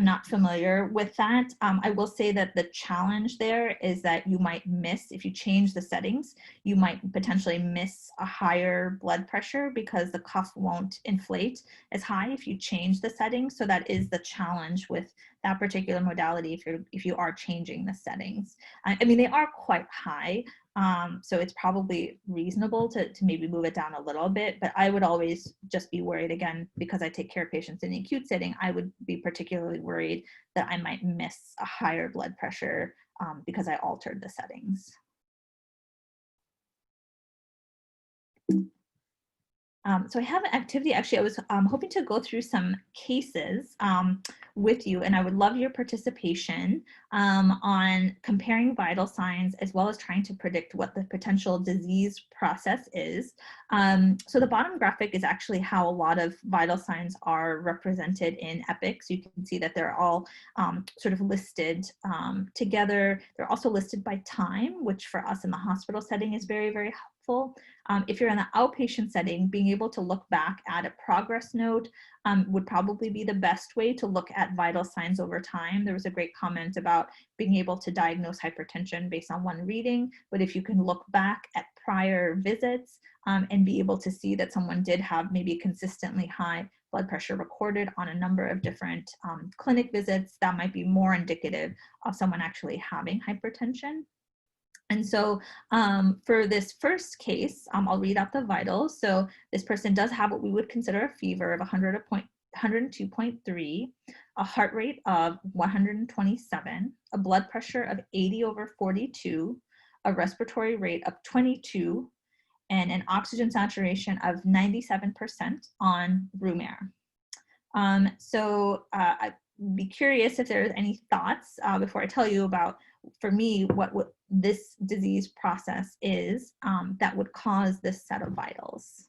not familiar with that. I will say that the challenge there is that you might miss, if you change the settings, you might potentially miss a higher blood pressure because the cuff won't inflate as high if you change the settings. So that is the challenge with that particular modality if you are changing the settings. I mean, they are quite high. So it's probably reasonable to maybe move it down a little bit, but I would always just be worried, again, because I take care of patients in the acute setting, I would be particularly worried that I might miss a higher blood pressure because I altered the settings. So I have an activity. Actually, I was hoping to go through some cases with you, and I would love your participation on comparing vital signs as well as trying to predict what the potential disease process is. So the bottom graphic is actually how a lot of vital signs are represented in EPIC. So you can see that they're all sort of listed together. They're also listed by time, which for us in the hospital setting is very, very helpful. If you're in the outpatient setting, being able to look back at a progress note would probably be the best way to look at vital signs over time. There was a great comment about being able to diagnose hypertension based on one reading, but if you can look back at prior visits and be able to see that someone did have maybe consistently high blood pressure recorded on a number of different clinic visits, that might be more indicative of someone actually having hypertension. And so for this first case, I'll read out the vitals. So this person does have what we would consider a fever of 102.3. a heart rate of 127, a blood pressure of 80/42, a respiratory rate of 22, and an oxygen saturation of 97% on room air. So I'd be curious if there's any thoughts before I tell you about, for me, what this disease process is that would cause this set of vitals.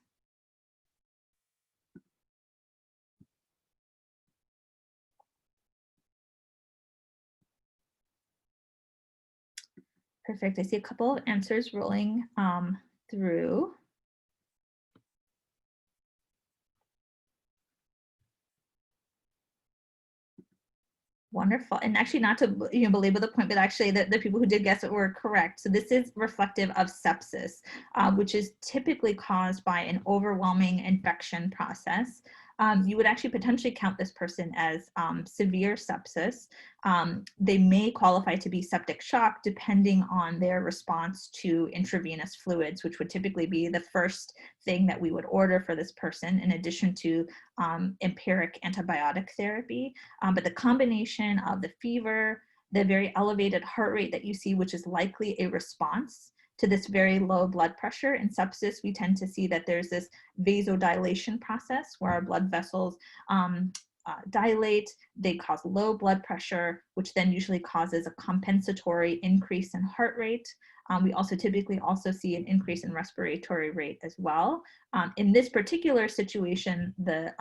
Perfect. I see a couple of answers rolling through. Wonderful. And actually, not to belabor the point, but actually the people who did guess it were correct. So this is reflective of sepsis, which is typically caused by an overwhelming infection process. You would actually potentially count this person as severe sepsis. They may qualify to be septic shock depending on their response to intravenous fluids, which would typically be the first thing that we would order for this person, in addition to empiric antibiotic therapy. But the combination of the fever, the very elevated heart rate that you see, which is likely a response to this very low blood pressure. In sepsis, we tend to see that there's this vasodilation process where our blood vessels dilate, they cause low blood pressure, which then usually causes a compensatory increase in heart rate. We also typically also see an increase in respiratory rate as well. In this particular situation, the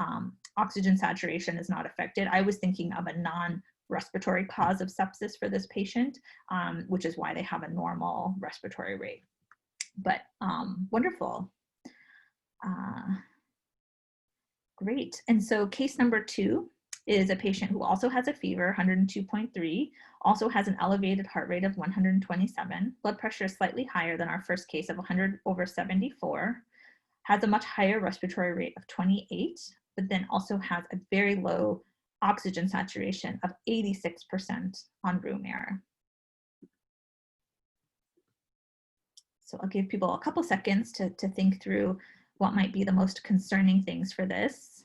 oxygen saturation is not affected. I was thinking of a non-respiratory cause of sepsis for this patient, which is why they have a normal respiratory rate. But wonderful. Great. And so case number 2 is a patient who also has a fever, 102.3, also has an elevated heart rate of 127. Blood pressure is slightly higher than our first case of 100/74, has a much higher respiratory rate of 28, but then also has a very low oxygen saturation of 86% on room air. So I'll give people a couple seconds to think through what might be the most concerning things for this.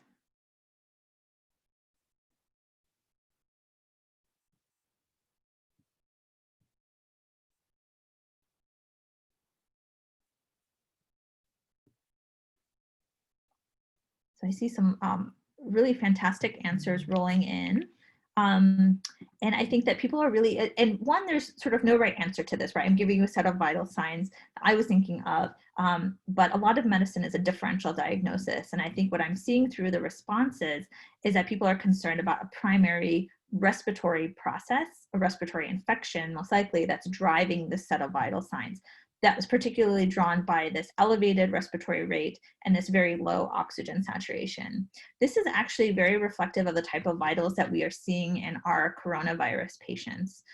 So I see some really fantastic answers rolling in. And I think that people are really, and one, there's sort of no right answer to this, right? I'm giving you a set of vital signs that I was thinking of, but a lot of medicine is a differential diagnosis. And I think what I'm seeing through the responses is that people are concerned about a primary respiratory process, a respiratory infection, most likely, that's driving this set of vital signs. That was particularly drawn by this elevated respiratory rate and this very low oxygen saturation. This is actually very reflective of the type of vitals that we are seeing in our coronavirus patients.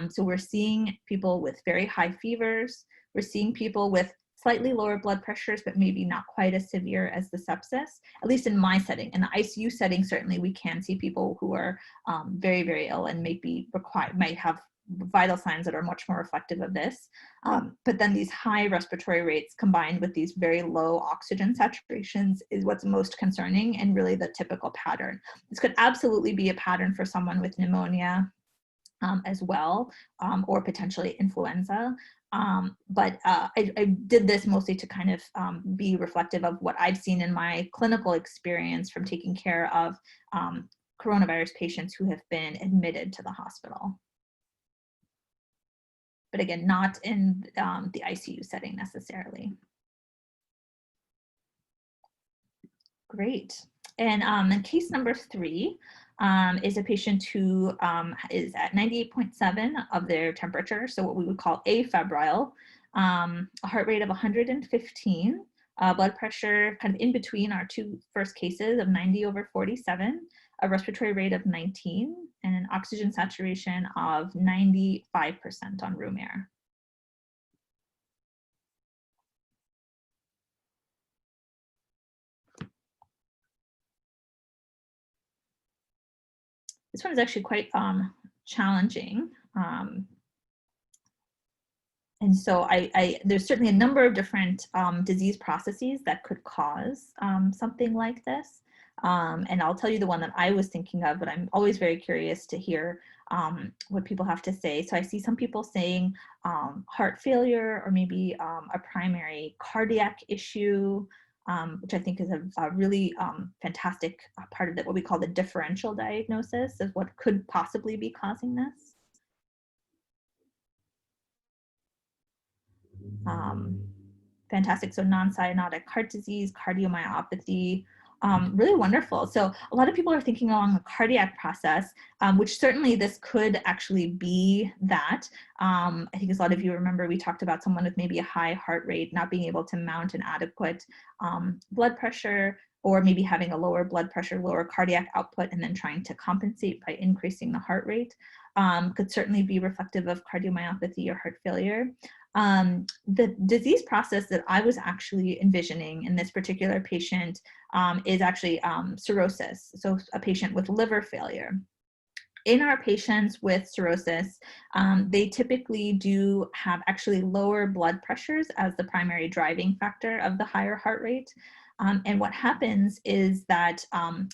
So we're seeing people with very high fevers. We're seeing people with slightly lower blood pressures, but maybe not quite as severe as the sepsis, at least in my setting. In the ICU setting, certainly we can see people who are very, very ill and might have vital signs that are much more reflective of this. But then these high respiratory rates combined with these very low oxygen saturations is what's most concerning and really the typical pattern. This could absolutely be a pattern for someone with pneumonia as well, or potentially influenza. But I did this mostly to kind of be reflective of what I've seen in my clinical experience from taking care of coronavirus patients who have been admitted to the hospital. But again, not in the ICU setting necessarily. Great. And then case number 3 is a patient who is at 98.7 of their temperature, so what we would call afebrile, a heart rate of 115, blood pressure kind of in between our 2 first cases of 90/47, a respiratory rate of 19, and an oxygen saturation of 95% on room air. This one is actually quite challenging. And so there's certainly a number of different disease processes that could cause something like this. And I'll tell you the one that I was thinking of, but I'm always very curious to hear what people have to say. So I see some people saying heart failure, or maybe a primary cardiac issue, which I think is a really fantastic part of what we call the differential diagnosis of what could possibly be causing this. Fantastic. So non-cyanotic heart disease, cardiomyopathy, really wonderful. So a lot of people are thinking along the cardiac process, which certainly this could actually be that. I think as a lot of you remember, we talked about someone with maybe a high heart rate not being able to mount an adequate blood pressure, or maybe having a lower blood pressure, lower cardiac output, and then trying to compensate by increasing the heart rate. Could certainly be reflective of cardiomyopathy or heart failure. The disease process that I was actually envisioning in this particular patient is actually cirrhosis, so a patient with liver failure. In our patients with cirrhosis, they typically do have actually lower blood pressures as the primary driving factor of the higher heart rate. And what happens is that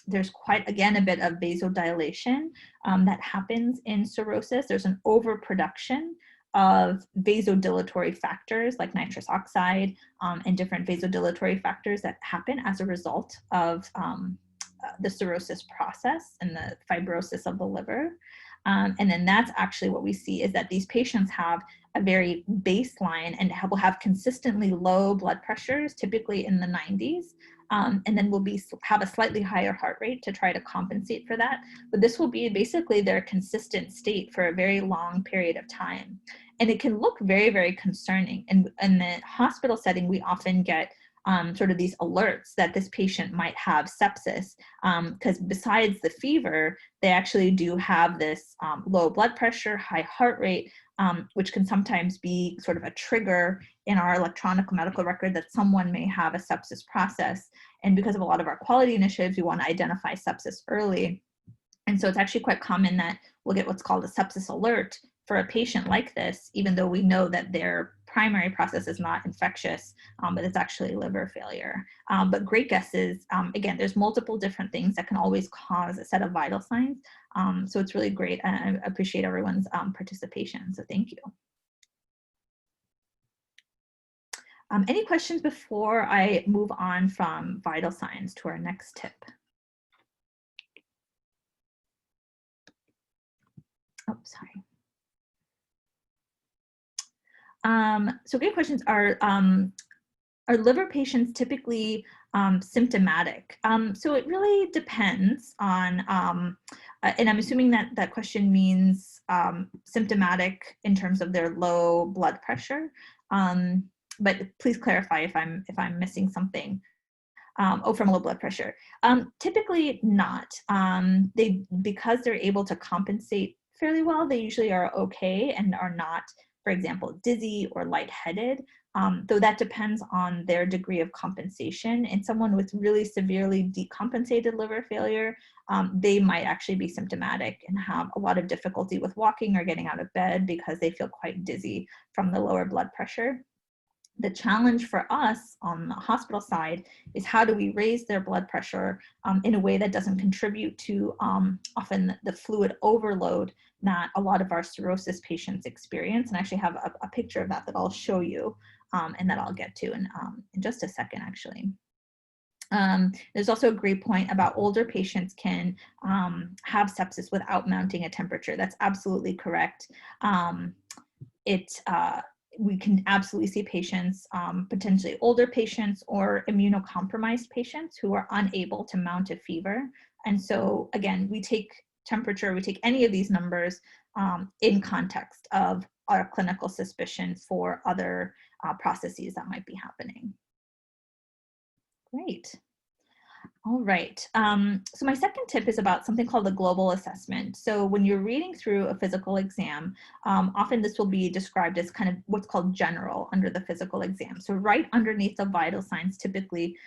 there's quite, again, a bit of vasodilation that happens in cirrhosis. There's an overproduction of vasodilatory factors like nitrous oxide and different vasodilatory factors that happen as a result of the cirrhosis process and the fibrosis of the liver. And then that's actually what we see, is that these patients have a very baseline and will have consistently low blood pressures, typically in the 90s. And then will have a slightly higher heart rate to try to compensate for that. But this will be basically their consistent state for a very long period of time. And it can look very, very concerning. And in the hospital setting, we often get sort of these alerts that this patient might have sepsis, because besides the fever, they actually do have this low blood pressure, high heart rate, which can sometimes be sort of a trigger in our electronic medical record that someone may have a sepsis process. And because of a lot of our quality initiatives, we want to identify sepsis early. And so it's actually quite common that we'll get what's called a sepsis alert for a patient like this, even though we know that their primary process is not infectious, but it's actually liver failure. But great guesses. Again, there's multiple different things that can always cause a set of vital signs. So it's really great. And I appreciate everyone's participation. So thank you. Any questions before I move on from vital signs to our next tip? Oh, sorry. So great questions. Are liver patients typically symptomatic? So it really depends on, and I'm assuming that that question means symptomatic in terms of their low blood pressure. But please clarify if I'm missing something. From low blood pressure. Typically not. Because they're able to compensate fairly well, they usually are okay and are not, for example, dizzy or lightheaded, though that depends on their degree of compensation. In someone with really severely decompensated liver failure, they might actually be symptomatic and have a lot of difficulty with walking or getting out of bed because they feel quite dizzy from the lower blood pressure. The challenge for us on the hospital side is how do we raise their blood pressure in a way that doesn't contribute to often the fluid overload that a lot of our cirrhosis patients experience. And I actually have a picture of that I'll show you and that I'll get to in just a second, actually. There's also a great point about older patients can have sepsis without mounting a temperature. That's absolutely correct. We can absolutely see patients, potentially older patients or immunocompromised patients who are unable to mount a fever. And so again, we take temperature, we take any of these numbers in context of our clinical suspicion for other processes that might be happening. Great. All right. So my second tip is about something called the global assessment. So when you're reading through a physical exam, often this will be described as kind of what's called general under the physical exam. So right underneath the vital signs typically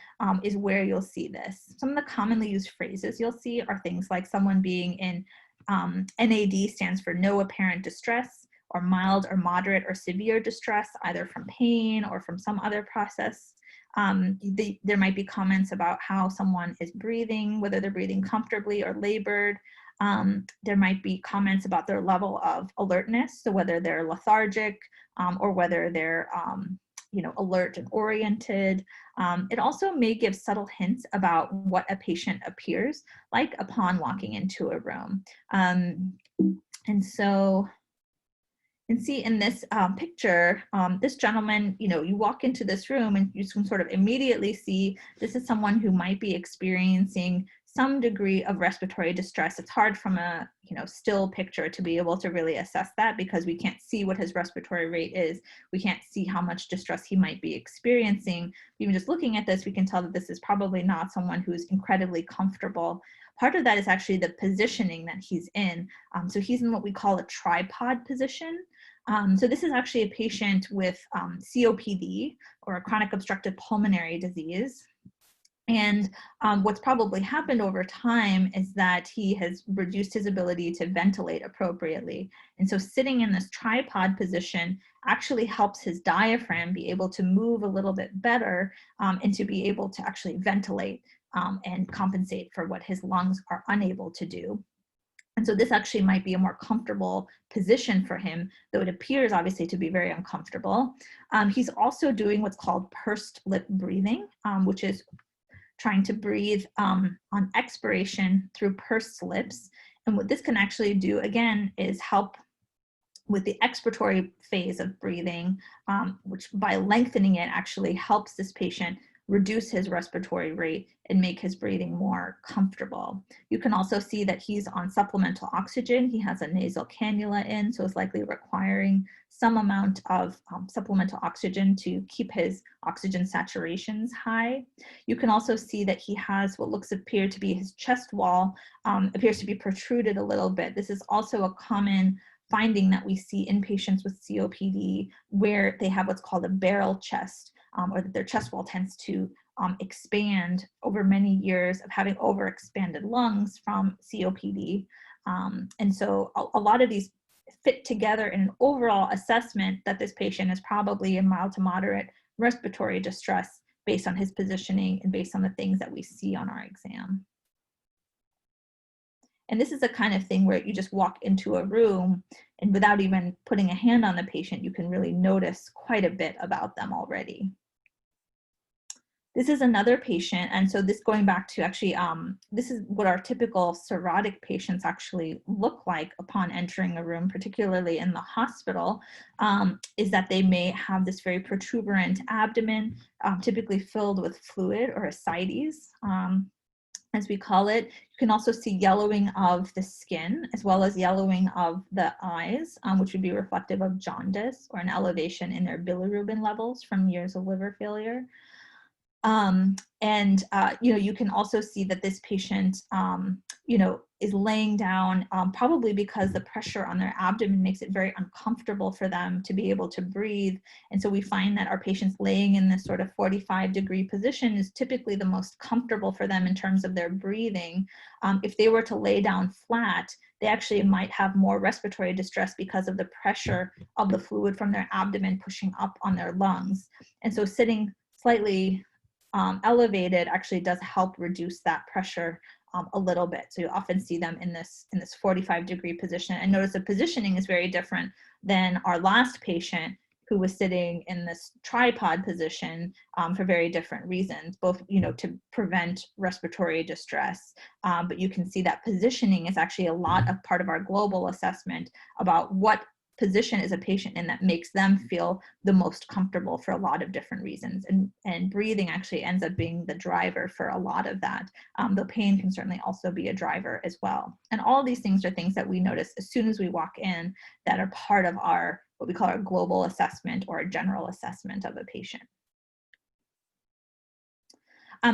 is where you'll see this. Some of the commonly used phrases you'll see are things like someone being in NAD stands for no apparent distress, or mild or moderate or severe distress, either from pain or from some other process. There might be comments about how someone is breathing, whether they're breathing comfortably or labored. There might be comments about their level of alertness, so whether they're lethargic or whether they're alert and oriented. It also may give subtle hints about what a patient appears like upon walking into a room. And so, and see in this picture, this gentleman, you walk into this room and you can sort of immediately see this is someone who might be experiencing some degree of respiratory distress. It's hard from a still picture to be able to really assess that because we can't see what his respiratory rate is. We can't see how much distress he might be experiencing. Even just looking at this, we can tell that this is probably not someone who's incredibly comfortable. Part of that is actually the positioning that he's in. So he's in what we call a tripod position. So this is actually a patient with COPD, or a chronic obstructive pulmonary disease. And what's probably happened over time is that he has reduced his ability to ventilate appropriately. And so sitting in this tripod position actually helps his diaphragm be able to move a little bit better and to be able to actually ventilate and compensate for what his lungs are unable to do. And so this actually might be a more comfortable position for him, though it appears obviously to be very uncomfortable. He's also doing what's called pursed lip breathing, which is trying to breathe on expiration through pursed lips. And what this can actually do, again, is help with the expiratory phase of breathing, which by lengthening it actually helps this patient reduce his respiratory rate and make his breathing more comfortable. You can also see that he's on supplemental oxygen. He has a nasal cannula in, so it's likely requiring some amount of supplemental oxygen to keep his oxygen saturations high. You can also see that he has what appear to be his chest wall appears to be protruded a little bit. This is also a common finding that we see in patients with COPD where they have what's called a barrel chest, or that their chest wall tends to expand over many years of having overexpanded lungs from COPD. And so a lot of these fit together in an overall assessment that this patient is probably in mild to moderate respiratory distress based on his positioning and based on the things that we see on our exam. And this is the kind of thing where you just walk into a room and without even putting a hand on the patient, you can really notice quite a bit about them already. This is another patient, and so this going back to actually, this is what our typical cirrhotic patients actually look like upon entering a room, particularly in the hospital, is that they may have this very protuberant abdomen, typically filled with fluid or ascites, as we call it. You can also see yellowing of the skin as well as yellowing of the eyes, which would be reflective of jaundice or an elevation in their bilirubin levels from years of liver failure. You can also see that this patient, is laying down probably because the pressure on their abdomen makes it very uncomfortable for them to be able to breathe. And so we find that our patients laying in this sort of 45-degree position is typically the most comfortable for them in terms of their breathing. If they were to lay down flat, they actually might have more respiratory distress because of the pressure of the fluid from their abdomen pushing up on their lungs. And so sitting slightly elevated actually does help reduce that pressure a little bit. So you often see them in this 45-degree position. And notice the positioning is very different than our last patient who was sitting in this tripod position for very different reasons, both to prevent respiratory distress. But you can see that positioning is actually a lot of part of our global assessment about what position is a patient in that makes them feel the most comfortable for a lot of different reasons. And breathing actually ends up being the driver for a lot of that, though pain can certainly also be a driver as well. And all of these things are things that we notice as soon as we walk in that are part of our, what we call our global assessment or a general assessment of a patient.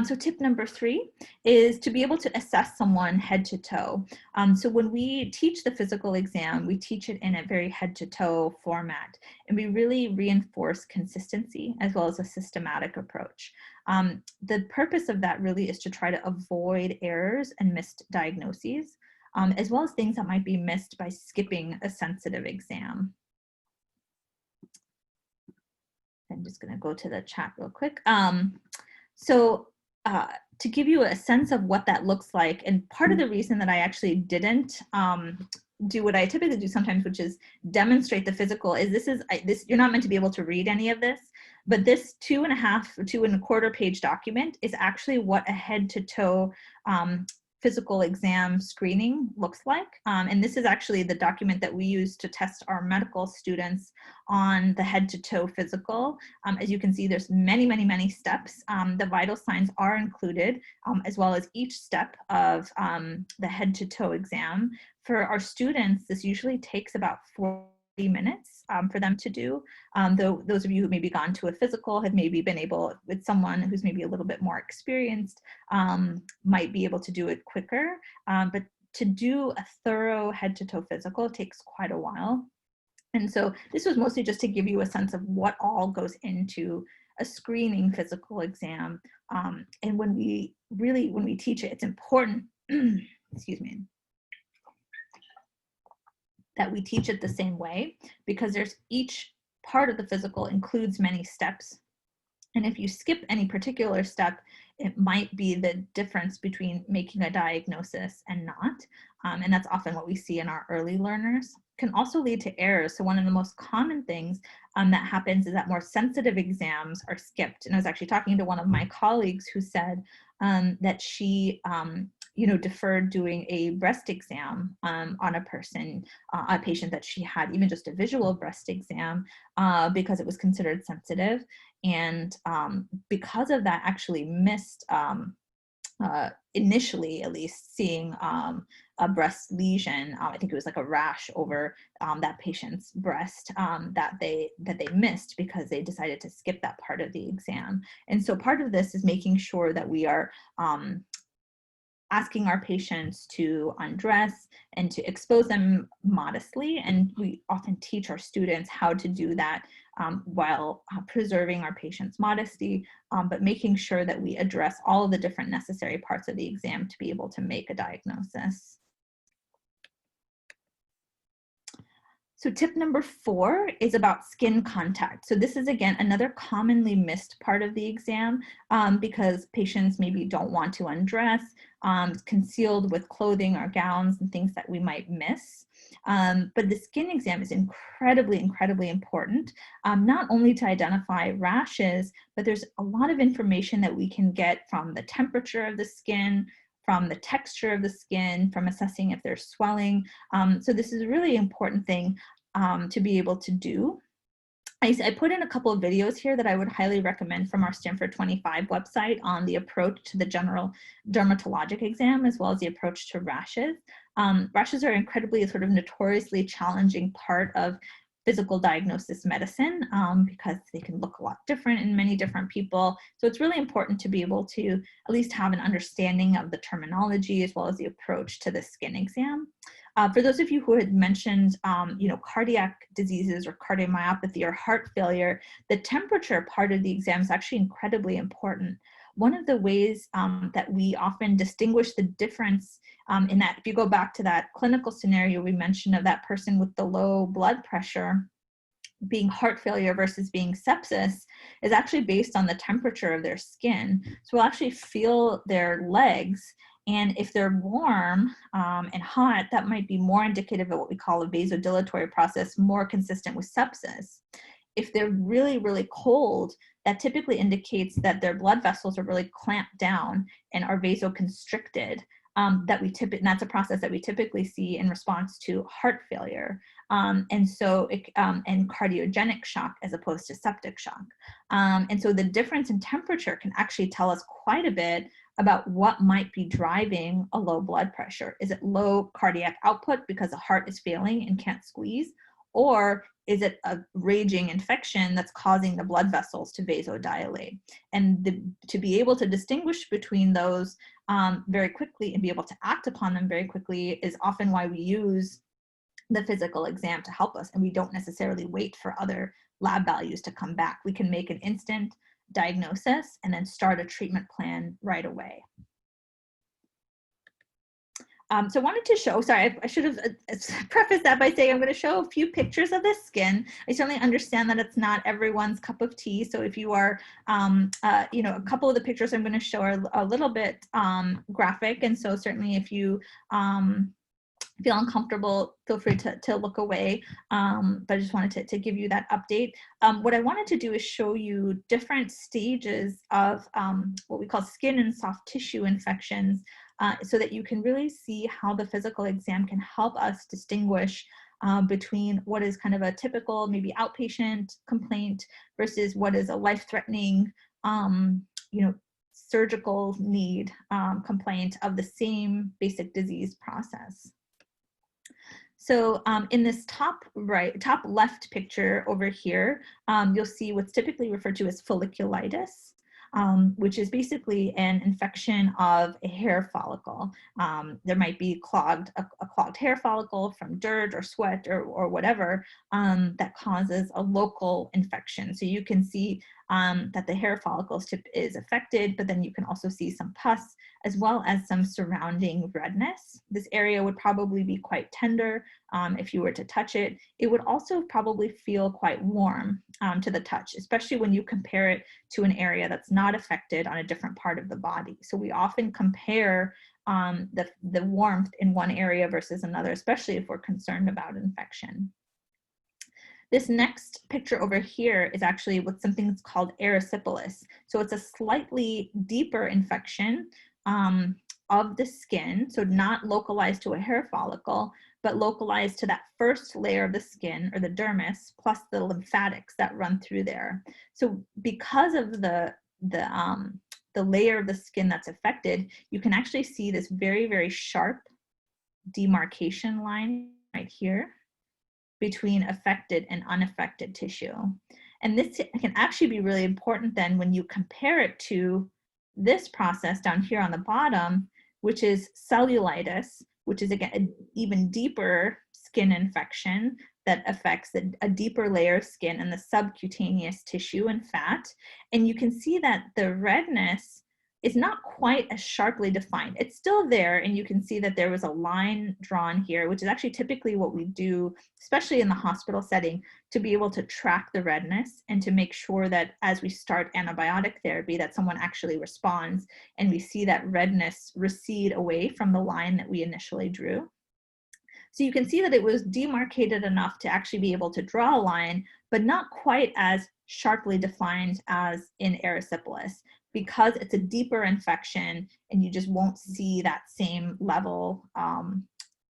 So tip number 3 is to be able to assess someone head to toe. So when we teach the physical exam, we teach it in a very head to toe format, and we really reinforce consistency as well as a systematic approach. The purpose of that really is to try to avoid errors and missed diagnoses, as well as things that might be missed by skipping a sensitive exam. I'm just going to go to the chat real quick. To give you a sense of what that looks like, and part of the reason that I actually didn't do what I typically do sometimes, which is demonstrate the physical, is you're not meant to be able to read any of this, but this 2.25 page document is actually what a head to toe physical exam screening looks like. And this is actually the document that we use to test our medical students on the head to toe physical. As you can see, there's many, many, many steps. The vital signs are included, as well as each step of the head to toe exam. For our students, this usually takes about 40 minutes for them to do. Though those of you who maybe gone to a physical have maybe been able, with someone who's maybe a little bit more experienced, might be able to do it quicker. But to do a thorough head to toe physical takes quite a while. And so this was mostly just to give you a sense of what all goes into a screening physical exam. And when we teach it, it's important, excuse me, that we teach it the same way, because each part of the physical includes many steps. And if you skip any particular step, it might be the difference between making a diagnosis and not. And that's often what we see in our early learners. Can also lead to errors. So one of the most common things that happens is that more sensitive exams are skipped. And I was actually talking to one of my colleagues who said that she deferred doing a breast exam on a patient that she had, even just a visual breast exam, because it was considered sensitive. And because of that, actually missed, initially at least, seeing a breast lesion. I think it was like a rash over that patient's breast that they missed because they decided to skip that part of the exam. And so part of this is making sure that we are asking our patients to undress and to expose them modestly. And we often teach our students how to do that while preserving our patients' modesty, but making sure that we address all of the different necessary parts of the exam to be able to make a diagnosis. So tip number 4 is about skin contact. So this is, again, another commonly missed part of the exam because patients maybe don't want to undress, concealed with clothing or gowns and things that we might miss. But the skin exam is incredibly, incredibly important, not only to identify rashes, but there's a lot of information that we can get from the temperature of the skin, from the texture of the skin, from assessing if there's swelling. So this is a really important thing to be able to do. I put in a couple of videos here that I would highly recommend from our Stanford 25 website on the approach to the general dermatologic exam, as well as the approach to rashes. Rashes are incredibly sort of notoriously challenging part of physical diagnosis medicine because they can look a lot different in many different people. So it's really important to be able to at least have an understanding of the terminology as well as the approach to the skin exam. For those of you who had mentioned, cardiac diseases or cardiomyopathy or heart failure, the temperature part of the exam is actually incredibly important. One of the ways that we often distinguish the difference in that, if you go back to that clinical scenario we mentioned of that person with the low blood pressure being heart failure versus being sepsis, is actually based on the temperature of their skin. So we'll actually feel their legs, and if they're warm and hot, that might be more indicative of what we call a vasodilatory process, more consistent with sepsis. If they're really, really cold, that typically indicates that their blood vessels are really clamped down and are vasoconstricted. And that's a process that we typically see in response to heart failure, and cardiogenic shock as opposed to septic shock. And so the difference in temperature can actually tell us quite a bit about what might be driving a low blood pressure. Is it low cardiac output because the heart is failing and can't squeeze? Or is it a raging infection that's causing the blood vessels to vasodilate? And to be able to distinguish between those very quickly and be able to act upon them very quickly is often why we use the physical exam to help us, and we don't necessarily wait for other lab values to come back. We can make an instant diagnosis and then start a treatment plan right away. So I wanted to show, sorry, I should have prefaced that by saying I'm going to show a few pictures of the skin. I certainly understand that it's not everyone's cup of tea. So if you are, you know, a couple of the pictures I'm going to show are a little bit graphic. And so certainly if you feel uncomfortable, feel free to look away. But I just wanted to give you that update. What I wanted to do is show you different stages of what we call skin and soft tissue infections, so that you can really see how the physical exam can help us distinguish between what is kind of a typical, maybe outpatient complaint versus what is a life-threatening, you know, surgical need complaint of the same basic disease process. So in this top left picture over here, you'll see what's typically referred to as folliculitis, which is basically an infection of a hair follicle. There might be a clogged hair follicle from dirt or sweat or whatever that causes a local infection. So you can see that the hair follicle is affected, but then you can also see some pus as well as some surrounding redness. This area would probably be quite tender if you were to touch it. It would also probably feel quite warm to the touch, especially when you compare it to an area that's not affected on a different part of the body. So we often compare the warmth in one area versus another, especially if we're concerned about infection. This next picture over here is actually what's something that's called erysipelas. So it's a slightly deeper infection of the skin, so not localized to a hair follicle, but localized to that first layer of the skin, or the dermis, plus the lymphatics that run through there. So because of the layer of the skin that's affected, you can actually see this very, very sharp demarcation line right here between affected and unaffected tissue. And this can actually be really important then when you compare it to this process down here on the bottom, which is cellulitis, which is again an even deeper skin infection that affects a deeper layer of skin and the subcutaneous tissue and fat. And you can see that the redness is not quite as sharply defined. It's still there, and you can see that there was a line drawn here, which is actually typically what we do, especially in the hospital setting, to be able to track the redness and to make sure that as we start antibiotic therapy that someone actually responds, and we see that redness recede away from the line that we initially drew. So you can see that it was demarcated enough to actually be able to draw a line, but not quite as sharply defined as in erysipelas, because it's a deeper infection and you just won't see that same level and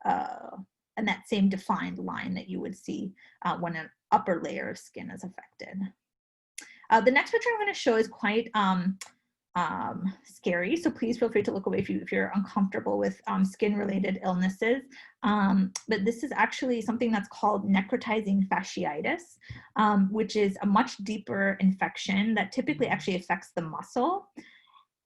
that same defined line that you would see when an upper layer of skin is affected. The next picture I'm going to show is quite scary, so please feel free to look away if you're uncomfortable with skin-related illnesses. But this is actually something that's called necrotizing fasciitis, which is a much deeper infection that typically actually affects the muscle.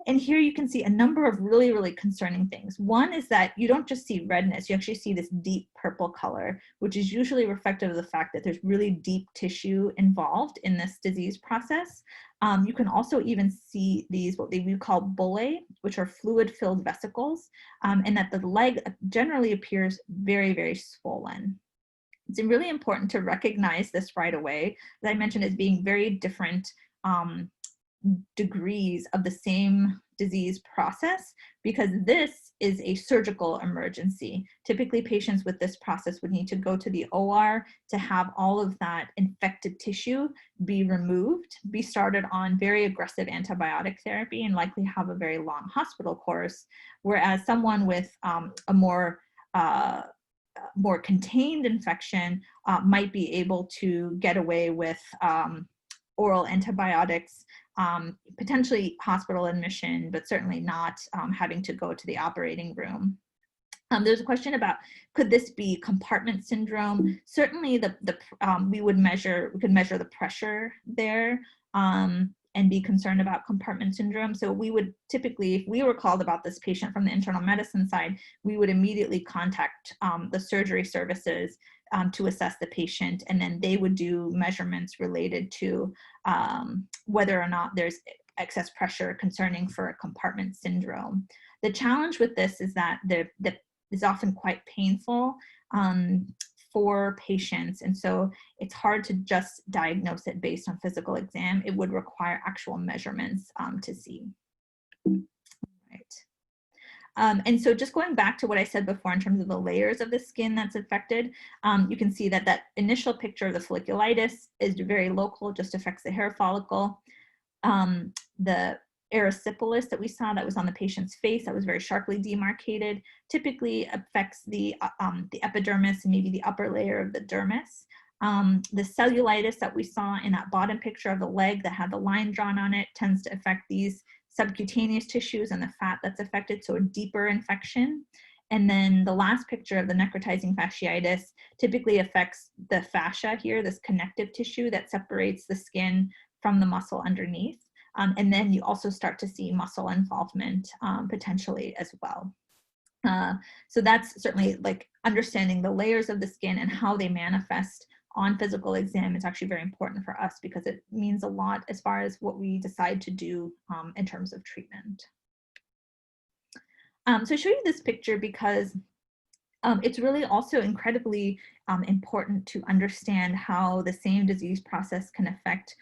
And here you can see a number of really, really concerning things. One is that you don't just see redness, you actually see this deep purple color, which is usually reflective of the fact that there's really deep tissue involved in this disease process. You can also even see these, what we call bullae, which are fluid-filled vesicles, and that the leg generally appears very, very swollen. It's really important to recognize this right away, as I mentioned, as being very different degrees of the same disease process, because this is a surgical emergency. Typically, patients with this process would need to go to the OR to have all of that infected tissue be removed, be started on very aggressive antibiotic therapy, and likely have a very long hospital course, whereas someone with a more contained infection might be able to get away with oral antibiotics, potentially hospital admission, but certainly not having to go to the operating room. There's a question about, could this be compartment syndrome? Certainly we could measure the pressure there and be concerned about compartment syndrome. So we would typically, if we were called about this patient from the internal medicine side, we would immediately contact the surgery services to assess the patient, and then they would do measurements related to whether or not there's excess pressure concerning for a compartment syndrome. The challenge with this is that the is often quite painful for patients. And so it's hard to just diagnose it based on physical exam. It would require actual measurements to see. Right. And so just going back to what I said before in terms of the layers of the skin that's affected, you can see that that initial picture of the folliculitis is very local, just affects the hair follicle. The erysipelas that we saw that was on the patient's face, that was very sharply demarcated, typically affects the epidermis and maybe the upper layer of the dermis. The cellulitis that we saw in that bottom picture of the leg that had the line drawn on it tends to affect these subcutaneous tissues and the fat that's affected, so a deeper infection. And then the last picture of the necrotizing fasciitis typically affects the fascia here, this connective tissue that separates the skin from the muscle underneath. And then you also start to see muscle involvement potentially as well. So that's certainly like understanding the layers of the skin and how they manifest on physical exam is actually very important for us because it means a lot as far as what we decide to do in terms of treatment. So I show you this picture because it's really also incredibly important to understand how the same disease process can affect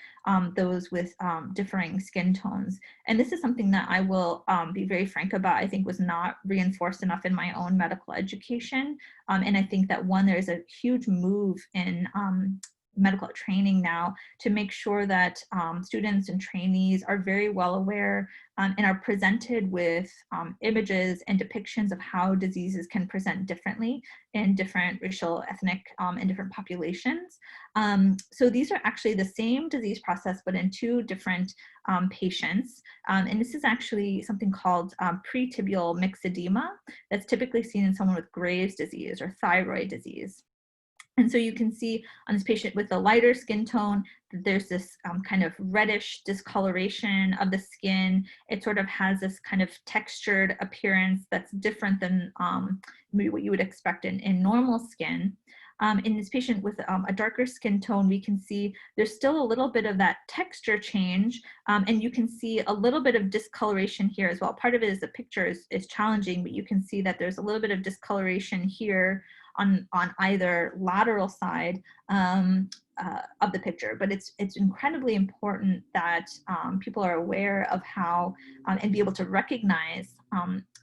those with differing skin tones. And this is something that I will be very frank about, I think was not reinforced enough in my own medical education. And I think that there's a huge move in medical training now to make sure that students and trainees are very well aware and are presented with images and depictions of how diseases can present differently in different racial, ethnic, and different populations. So these are actually the same disease process, but in two different patients. And this is actually something called pretibial myxedema that's typically seen in someone with Graves' disease or thyroid disease. And so you can see on this patient with a lighter skin tone, there's this kind of reddish discoloration of the skin. It sort of has this kind of textured appearance that's different than maybe what you would expect in normal skin. In this patient with a darker skin tone, we can see there's still a little bit of that texture change, and you can see a little bit of discoloration here as well. Part of it is the picture is challenging, but you can see that there's a little bit of discoloration here on either lateral side of the picture. But it's incredibly important that people are aware of how and be able to recognize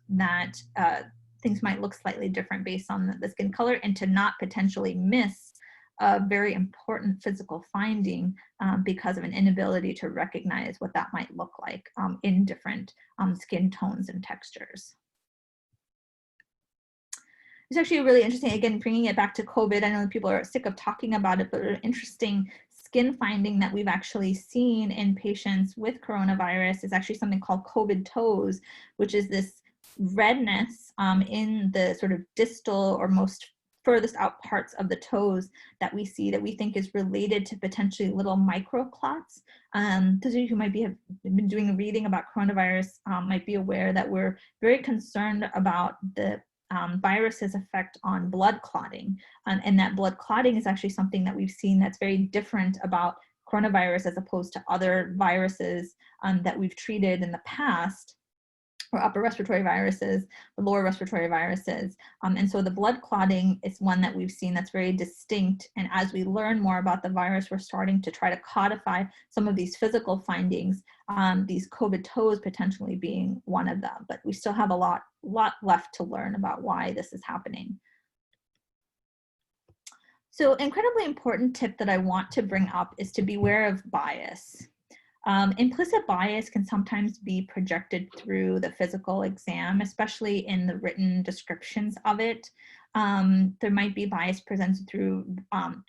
that things might look slightly different based on the skin color, and to not potentially miss a very important physical finding because of an inability to recognize what that might look like in different skin tones and textures. It's actually really interesting, again, bringing it back to COVID. I know people are sick of talking about it, but an interesting skin finding that we've actually seen in patients with coronavirus is actually something called COVID toes, which is this redness in the sort of distal or most furthest out parts of the toes that we see that we think is related to potentially little microclots. Those of you who might have been doing reading about coronavirus might be aware that we're very concerned about the virus's effect on blood clotting. And that blood clotting is actually something that we've seen that's very different about coronavirus as opposed to other viruses that we've treated in the past, or upper respiratory viruses, or lower respiratory viruses. And so the blood clotting is one that we've seen that's very distinct. And as we learn more about the virus, we're starting to try to codify some of these physical findings, these COVID toes potentially being one of them. But we still have a lot left to learn about why this is happening. So incredibly important tip that I want to bring up is to beware of bias. Implicit bias can sometimes be projected through the physical exam, especially in the written descriptions of it. There might be bias presented through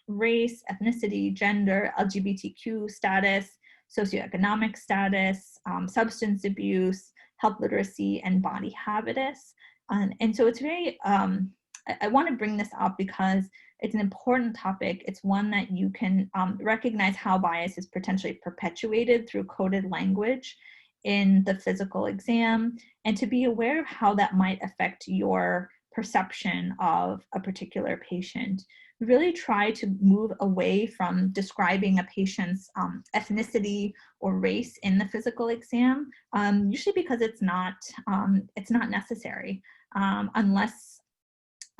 race, ethnicity, gender, LGBTQ status, socioeconomic status, substance abuse, health literacy, and body habitus. And so it's very, I want to bring this up because it's an important topic. It's one that you can recognize how bias is potentially perpetuated through coded language in the physical exam, and to be aware of how that might affect your perception of a particular patient. Really try to move away from describing a patient's ethnicity or race in the physical exam, usually because it's not necessary unless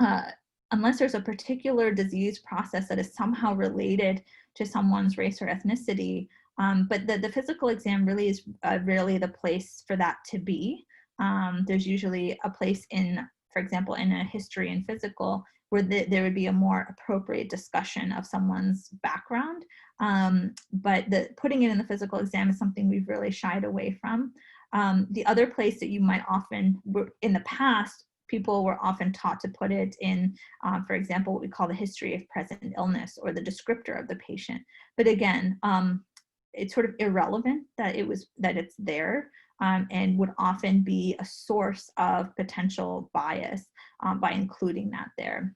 unless there's a particular disease process that is somehow related to someone's race or ethnicity. But the physical exam really is really the place for that to be. There's usually a place in, for example, in a history and physical, where there would be a more appropriate discussion of someone's background. But putting it in the physical exam is something we've really shied away from. The other place that you might often, in the past, people were often taught to put it in, for example, what we call the history of present illness or the descriptor of the patient. But again, it's sort of irrelevant that it's there, and would often be a source of potential bias by including that there.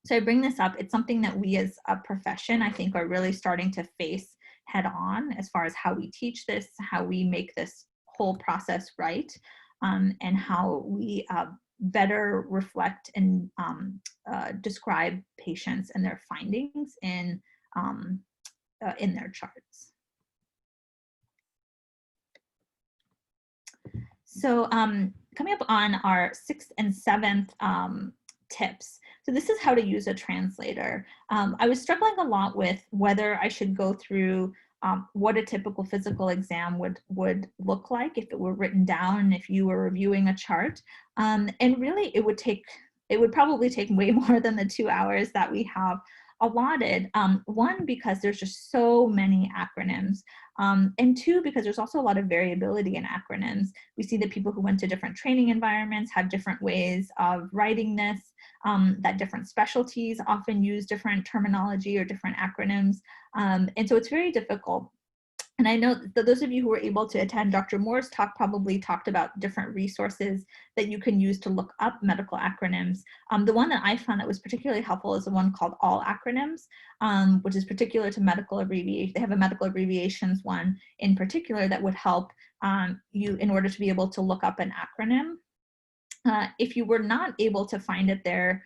So I bring this up. It's something that we as a profession, I think, are really starting to face head on as far as how we teach this, how we make this whole process right, and how we better reflect and describe patients and their findings in their charts. So coming up on our 6th and 7th tips. So this is how to use a translator. I was struggling a lot with whether I should go through what a typical physical exam would look like if it were written down and if you were reviewing a chart. And really it would probably take way more than the 2 hours that we have allotted. One, because there's just so many acronyms. And two, because there's also a lot of variability in acronyms. We see that people who went to different training environments have different ways of writing this, that different specialties often use different terminology or different acronyms. And so it's very difficult. And I know that those of you who were able to attend Dr. Moore's talk probably talked about different resources that you can use to look up medical acronyms. The one that I found that was particularly helpful is the one called All Acronyms, which is particular to medical abbreviations. They have a medical abbreviations one in particular that would help you in order to be able to look up an acronym. If you were not able to find it there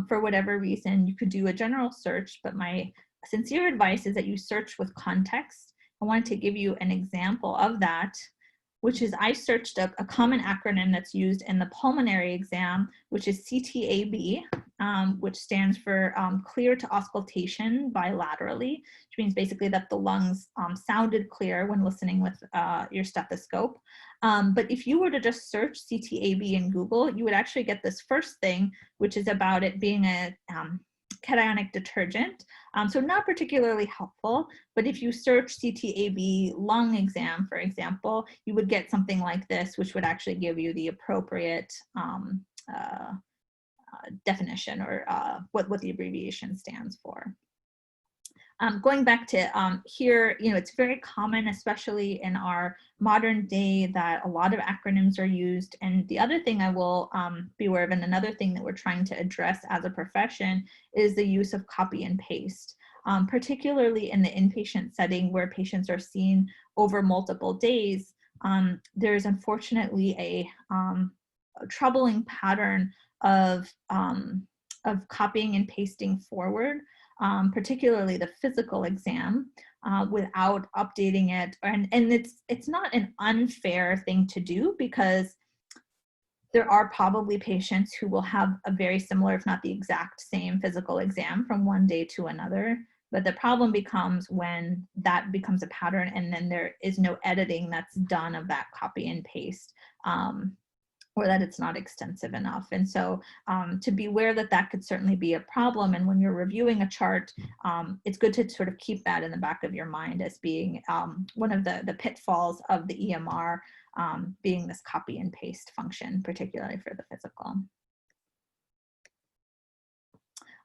for whatever reason, you could do a general search, but my sincere advice is that you search with context. I wanted to give you an example of that, which is I searched up a common acronym that's used in the pulmonary exam, which is CTAB, which stands for clear to auscultation bilaterally, which means basically that the lungs sounded clear when listening with your stethoscope. But if you were to just search CTAB in Google, you would actually get this first thing, which is about it being a cationic detergent. So not particularly helpful, but if you search CTAB lung exam, for example, you would get something like this, which would actually give you the appropriate definition or what the abbreviation stands for. Going back to here, it's very common, especially in our modern day, that a lot of acronyms are used. And the other thing I will be aware of, and another thing that we're trying to address as a profession, is the use of copy and paste, particularly in the inpatient setting where patients are seen over multiple days. There's unfortunately a troubling pattern of copying and pasting forward, particularly the physical exam, without updating it. And it's not an unfair thing to do, because there are probably patients who will have a very similar, if not the exact same physical exam from one day to another. But the problem becomes when that becomes a pattern and then there is no editing that's done of that copy and paste, or that it's not extensive enough. And so to be aware that that could certainly be a problem. And when you're reviewing a chart, it's good to sort of keep that in the back of your mind as being one of the pitfalls of the EMR, being this copy and paste function, particularly for the physical.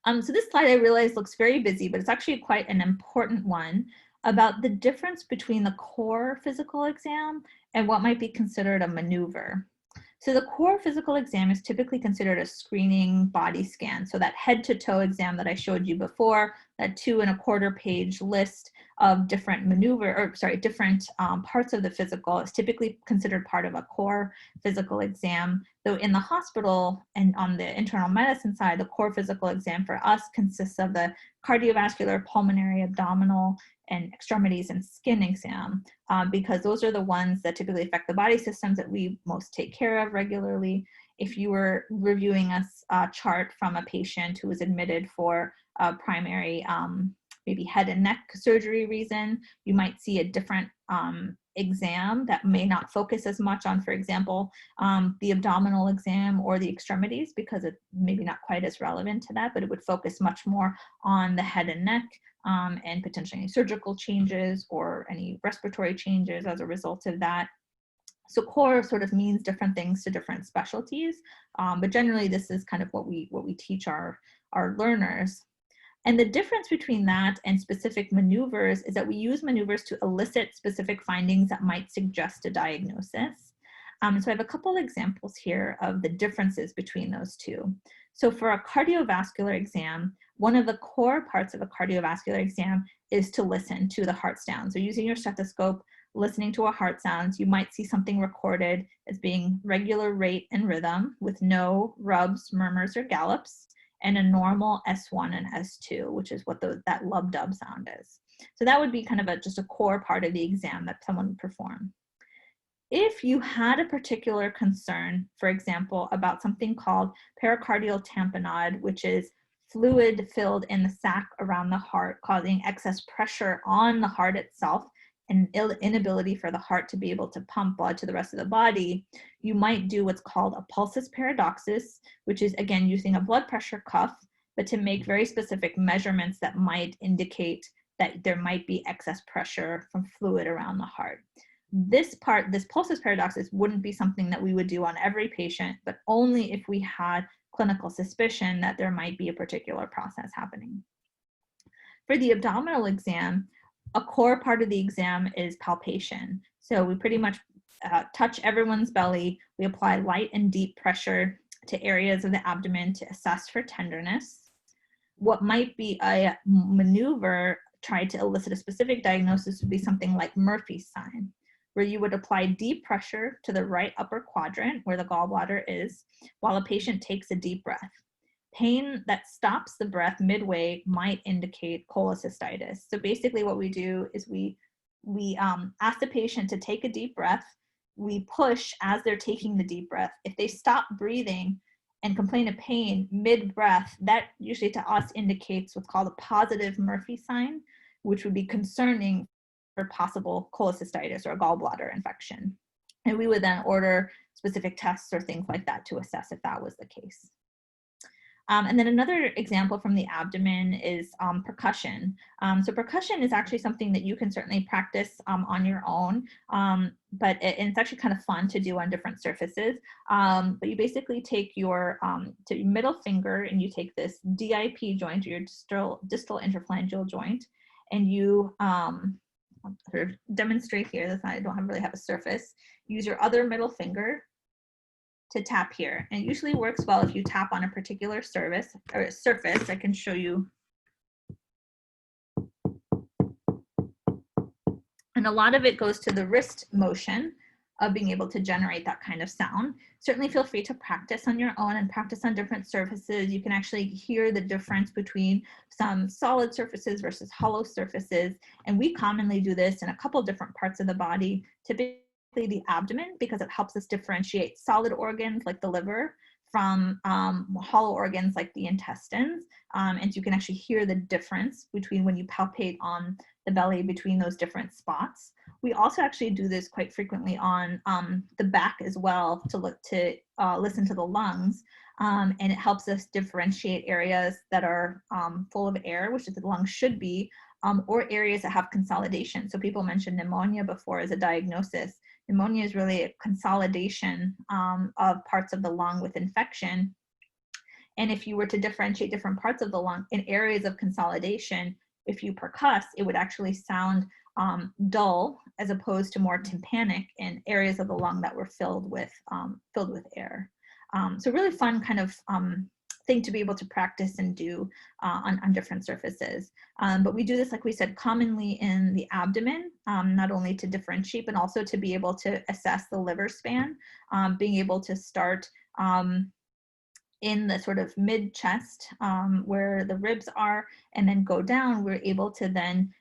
So this slide, I realize, looks very busy, but it's actually quite an important one about the difference between the core physical exam and what might be considered a maneuver. So the core physical exam is typically considered a screening body scan. So that head to toe exam that I showed you before, that 2¼ page list of different different parts of the physical is typically considered part of a core physical exam. Though in the hospital and on the internal medicine side, the core physical exam for us consists of the cardiovascular, pulmonary, abdominal, and extremities and skin exam, because those are the ones that typically affect the body systems that we most take care of regularly. If you were reviewing a chart from a patient who was admitted for a primary maybe head and neck surgery reason, you might see a different exam that may not focus as much on, for example, the abdominal exam or the extremities, because it's maybe not quite as relevant to that, but it would focus much more on the head and neck and potentially any surgical changes or any respiratory changes as a result of that. So core sort of means different things to different specialties, but generally this is kind of what we teach our learners. And the difference between that and specific maneuvers is that we use maneuvers to elicit specific findings that might suggest a diagnosis. So I have a couple examples here of the differences between those two. So for a cardiovascular exam, one of the core parts of a cardiovascular exam is to listen to the heart sound. So using your stethoscope, listening to a heart sound, you might see something recorded as being regular rate and rhythm with no rubs, murmurs, or gallops, and a normal S1 and S2, which is what that lub-dub sound is. So that would be kind of just a core part of the exam that someone would perform. If you had a particular concern, for example, about something called pericardial tamponade, which is fluid filled in the sac around the heart, causing excess pressure on the heart itself and inability for the heart to be able to pump blood to the rest of the body, you might do what's called a pulsus paradoxus, which is again using a blood pressure cuff, but to make very specific measurements that might indicate that there might be excess pressure from fluid around the heart. This pulsus paradoxus wouldn't be something that we would do on every patient, but only if we had clinical suspicion that there might be a particular process happening. For the abdominal exam, a core part of the exam is palpation. So we pretty much touch everyone's belly. We apply light and deep pressure to areas of the abdomen to assess for tenderness. What might be a maneuver tried to elicit a specific diagnosis would be something like Murphy's sign, where you would apply deep pressure to the right upper quadrant where the gallbladder is while a patient takes a deep breath. Pain that stops the breath midway might indicate cholecystitis. So basically what we do is we ask the patient to take a deep breath. We push as they're taking the deep breath. If they stop breathing and complain of pain mid-breath, that usually to us indicates what's called a positive Murphy sign, which would be concerning for possible cholecystitis or gallbladder infection. And we would then order specific tests or things like that to assess if that was the case. And then another example from the abdomen is percussion. So percussion is actually something that you can certainly practice on your own, but it's actually kind of fun to do on different surfaces. But you basically take your middle finger and you take this DIP joint, or your distal interphalangeal joint, and you sort of demonstrate here. I don't really have a surface. Use your other middle finger to tap here. And it usually works well if you tap on a particular surface. I can show you. And a lot of it goes to the wrist motion of being able to generate that kind of sound. Certainly feel free to practice on your own and practice on different surfaces. You can actually hear the difference between some solid surfaces versus hollow surfaces. And we commonly do this in a couple different parts of the body, typically the abdomen, because it helps us differentiate solid organs like the liver from hollow organs like the intestines. And you can actually hear the difference between when you palpate on the belly between those different spots. We also actually do this quite frequently on the back as well to listen to the lungs. And it helps us differentiate areas that are full of air, which the lungs should be, or areas that have consolidation. So people mentioned pneumonia before as a diagnosis. Pneumonia is really a consolidation of parts of the lung with infection. And if you were to differentiate different parts of the lung in areas of consolidation, if you percuss, it would actually sound dull as opposed to more tympanic in areas of the lung that were filled with air. So really fun kind of thing to be able to practice and do on different surfaces. But we do this, like we said, commonly in the abdomen, not only to differentiate, but also to be able to assess the liver span, being able to start in the sort of mid-chest where the ribs are, and then go down, we're able to then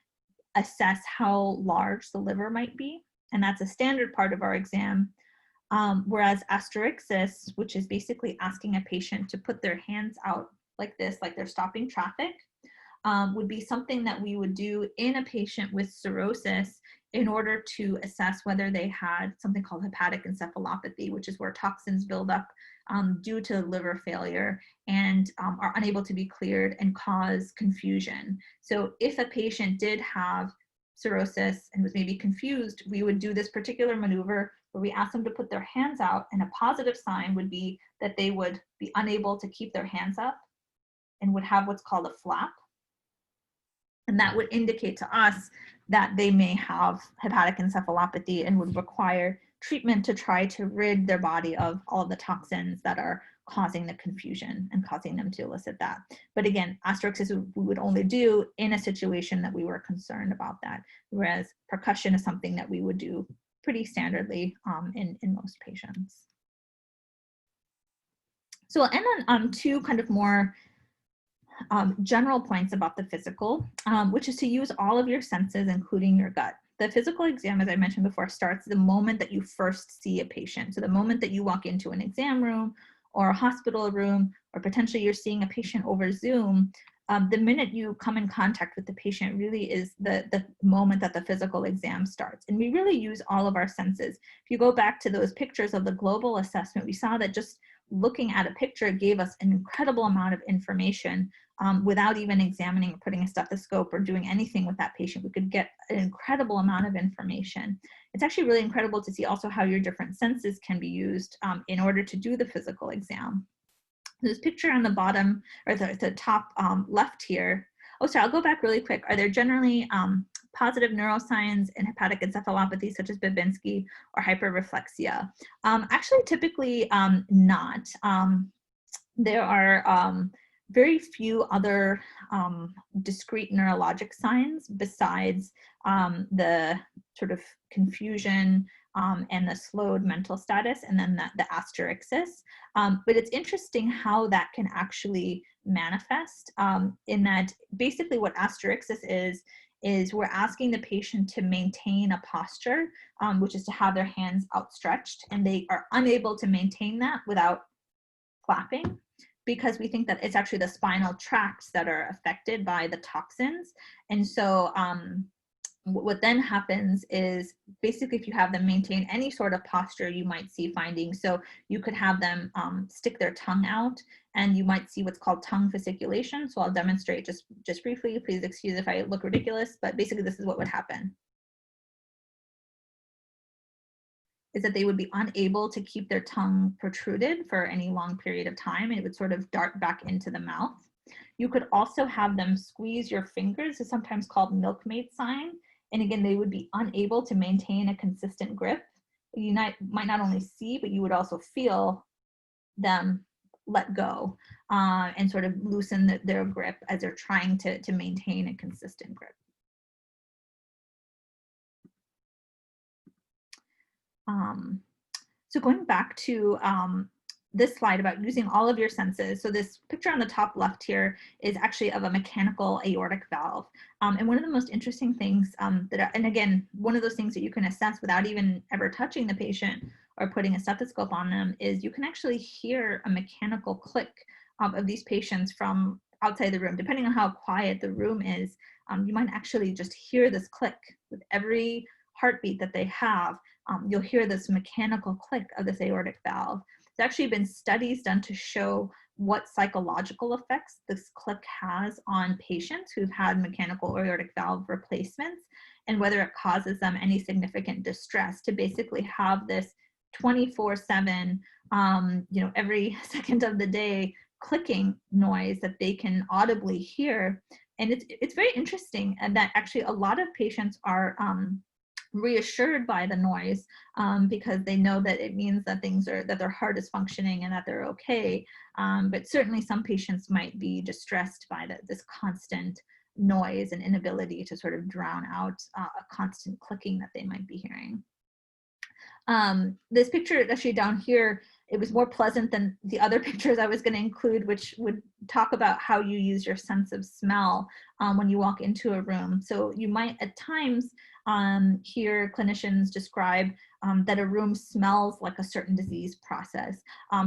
assess how large the liver might be. And that's a standard part of our exam. Whereas asterixis, which is basically asking a patient to put their hands out like this, like they're stopping traffic, would be something that we would do in a patient with cirrhosis in order to assess whether they had something called hepatic encephalopathy, which is where toxins build up due to liver failure and are unable to be cleared and cause confusion. So if a patient did have cirrhosis and was maybe confused, we would do this particular maneuver where we ask them to put their hands out, and a positive sign would be that they would be unable to keep their hands up and would have what's called a flap. And that would indicate to us that they may have hepatic encephalopathy and would require treatment to try to rid their body of all of the toxins that are causing the confusion and causing them to elicit that. But again, asterixis we would only do in a situation that we were concerned about that, whereas percussion is something that we would do pretty standardly in most patients. So I'll end on two kind of more general points about the physical, which is to use all of your senses, including your gut. The physical exam, as I mentioned before, starts the moment that you first see a patient. So the moment that you walk into an exam room or a hospital room, or potentially you're seeing a patient over Zoom, the minute you come in contact with the patient really is the moment that the physical exam starts. And we really use all of our senses. If you go back to those pictures of the global assessment, we saw that just looking at a picture gave us an incredible amount of information without even examining or putting a stethoscope or doing anything with that patient. We could get an incredible amount of information. It's actually really incredible to see also how your different senses can be used in order to do the physical exam. This picture on the bottom, or the top left here. Oh, sorry, I'll go back really quick. Are there generally positive neurosigns in hepatic encephalopathy, such as Babinski or hyperreflexia? Actually, typically not. There are very few other discrete neurologic signs besides the sort of confusion and the slowed mental status, and then the asterixis. But it's interesting how that can actually manifest in that basically what asterixis is we're asking the patient to maintain a posture, which is to have their hands outstretched, and they are unable to maintain that without flapping, because we think that it's actually the spinal tracts that are affected by the toxins. And so what then happens is basically if you have them maintain any sort of posture, you might see findings. So you could have them stick their tongue out, and you might see what's called tongue fasciculation. So I'll demonstrate just briefly. Please excuse if I look ridiculous, but basically this is what would happen. Is that they would be unable to keep their tongue protruded for any long period of time, and it would sort of dart back into the mouth. You could also have them squeeze your fingers. It's sometimes called milkmaid sign. And again, they would be unable to maintain a consistent grip. You might not only see, but you would also feel them let go and sort of loosen their grip as they're trying to maintain a consistent grip. So going back to this slide about using all of your senses. So this picture on the top left here is actually of a mechanical aortic valve. And one of the most interesting things and again, one of those things that you can assess without even ever touching the patient or putting a stethoscope on them is you can actually hear a mechanical click of these patients from outside the room. Depending on how quiet the room is, you might actually just hear this click with every heartbeat that they have. You'll hear this mechanical click of this aortic valve. There's actually been studies done to show what psychological effects this click has on patients who've had mechanical aortic valve replacements, and whether it causes them any significant distress to basically have this 24/7, every second of the day clicking noise that they can audibly hear. And it's very interesting, and that actually a lot of patients are reassured by the noise because they know that it means that that their heart is functioning and that they're okay. But certainly some patients might be distressed by this constant noise and inability to sort of drown out a constant clicking that they might be hearing. This picture actually down here, it was more pleasant than the other pictures I was going to include, which would talk about how you use your sense of smell when you walk into a room. So you might at times hear clinicians describe that a room smells like a certain disease process,